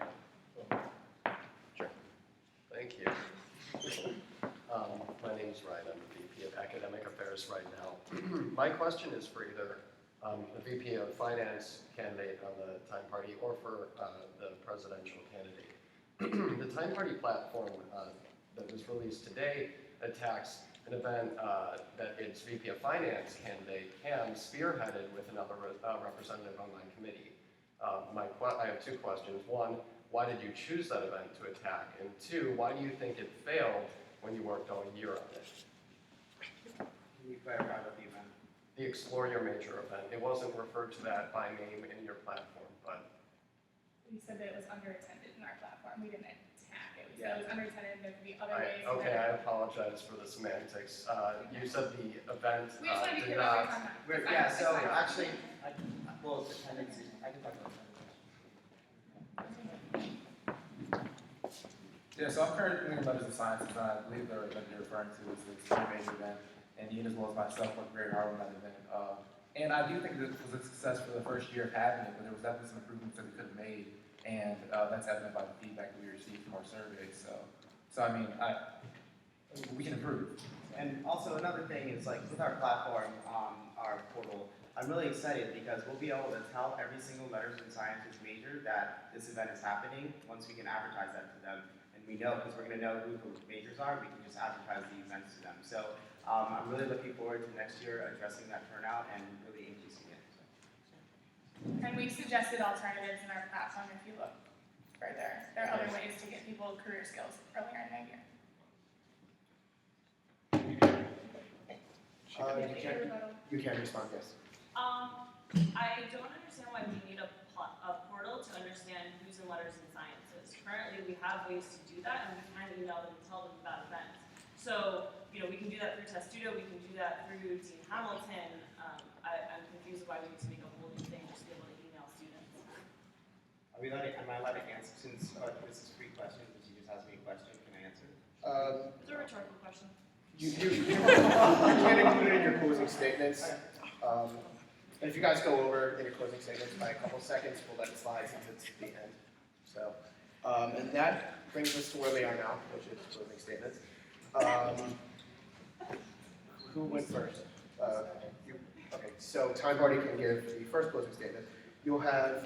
Thank you. My name is Ryan. I'm the VP of Academic Affairs right now. My question is for either the VP of Finance candidate on the Time Party or for the presidential candidate. The Time Party platform that was released today attacks an event that its VP of Finance candidate, Cam, spearheaded with another representative on my committee. I have two questions. One, why did you choose that event to attack? And two, why do you think it failed when you worked all year on it?
Can you clarify what the event?
The Explore Your Major event. It wasn't referred to that by name in your platform, but
We said that it was underattended in our platform. We didn't attack it. We said it was underattended. There could be other ways.
okay, I apologize for the semantics. You said the event
We just want to be
did
clear about
not.
your comment.
Yeah, so actually, well, attendance, I can talk about attendance.
Yeah, so I'm currently doing letters of science, and I believe the event you're referring to is the Explore Major event, and Ian as well as myself worked very hard on that event. And I do think this was a success for the first year of having it, but there was definitely some improvements that we could have made, and that's evident by the feedback that we received from our surveys. So I mean, we can improve.
And also another thing is like with our platform, our portal, I'm really excited because we'll be able to tell every single letters and sciences major that this event is happening once we can advertise that to them. And we know, because we're going to know who the majors are, we can just advertise the events to them. So I'm really looking forward to next year addressing that turnout and really increasing it. So.
And we've suggested alternatives in our platform if you look further. There are other ways to get people career skills earlier in the year.
You can respond, yes.
I don't understand why we need a portal to understand who's in letters and sciences. Currently, we have ways to do that, and we can email them and tell them about events. So, you know, we can do that through Testudo, we can do that through Dean Hamilton. I'm confused why we need to make a whole new thing just to be able to email students.
Am I allowed to answer, since this is 3 questions, and she just asked me a question, can I answer?
It's a rhetorical question.
You can include it in your closing statements. And if you guys go over in your closing statements by a couple seconds, we'll let it slide since it's the end. So, and that brings us to where we are now, which is closing statements. Who went first? You. Okay, so Time Party can give the first closing statement. You'll have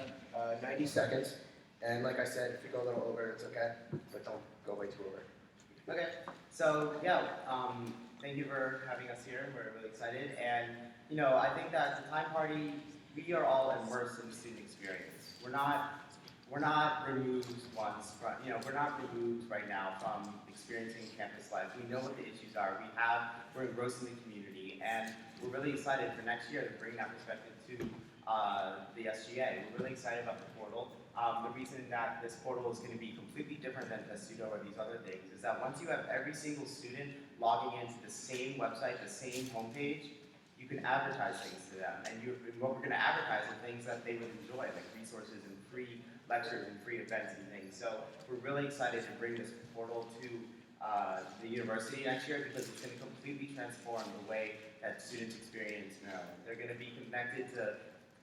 90 seconds, and like I said, if you go a little over, it's okay, but don't go way too over.
Okay, so yeah, thank you for having us here. We're really excited, and you know, I think that the Time Party, we are all immersed in the student experience. We're not removed we're not removed right now from experiencing campus life. We know what the issues are. We're engrossed in the community, and we're really excited for next year to bring that perspective to the SGA. We're really excited about the portal. The reason that this portal is going to be completely different than Testudo or these other things is that once you have every single student logging into the same website, the same homepage, you can advertise things to them. And what we're going to advertise are things that they would enjoy, like resources and free lectures and free events and things. So we're really excited to bring this portal to the university next year because it's going to completely transform the way that students experience Maryland. They're going to be connected to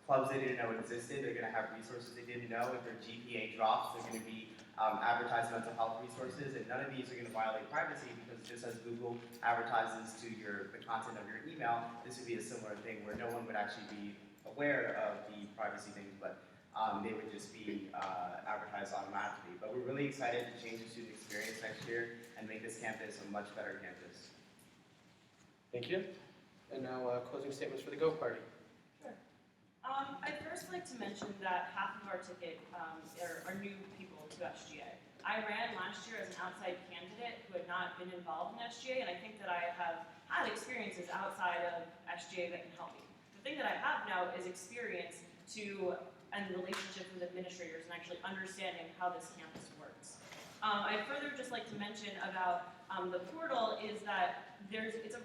clubs they didn't know existed. They're going to have resources they didn't know. If their GPA drops, they're going to be advertised mental health resources, and none of these are going to violate privacy because just as Google advertises to the content of your email, this would be a similar thing where no one would actually be aware of the privacy things, but they would just be advertised automatically. But we're really excited to change the student experience next year and make this campus a much better campus.
Thank you. And now closing statements for the Go Party.
I'd first like to mention that half of our ticket are new people to SGA. I ran last year as an outside candidate who had not been involved in SGA, and I think that I have had experiences outside of SGA that can help me. The thing that I have now is experience and relationships with administrators and actually understanding how this campus works. I'd further just like to mention about the portal is that it's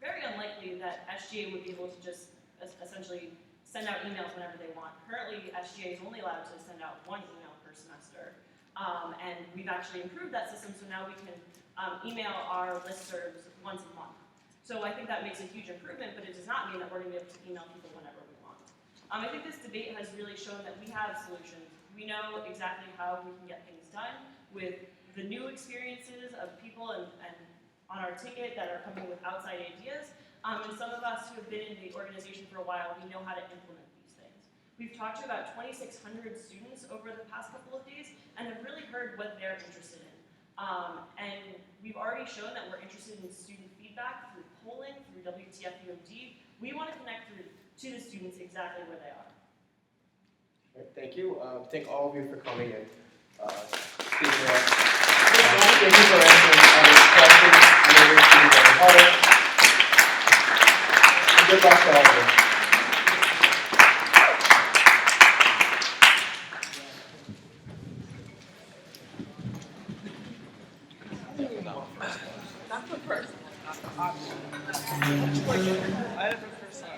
very unlikely that SGA would be able to just essentially send out emails whenever they want. Currently, SGA is only allowed to send out 1 email per semester. And we've actually improved that system, so now we can email our listservs once a month. So I think that makes a huge improvement, but it does not mean that we're going to be able to email people whenever we want. I think this debate has really shown that we have solutions. We know exactly how we can get things done with the new experiences of people and on our ticket that are coming with outside ideas. And some of us who have been in the organization for a while, we know how to implement these things. We've talked to about 2,600 students over the past couple of days and have really heard what they're interested in. And we've already shown that we're interested in student feedback through polling, through WTF UMD. We want to connect to the students exactly where they are.
Right, thank you. Thank all of you for coming and speaking up. Thank you for answering questions. Good luck to all of you.
Not the person, not the object. I have a person.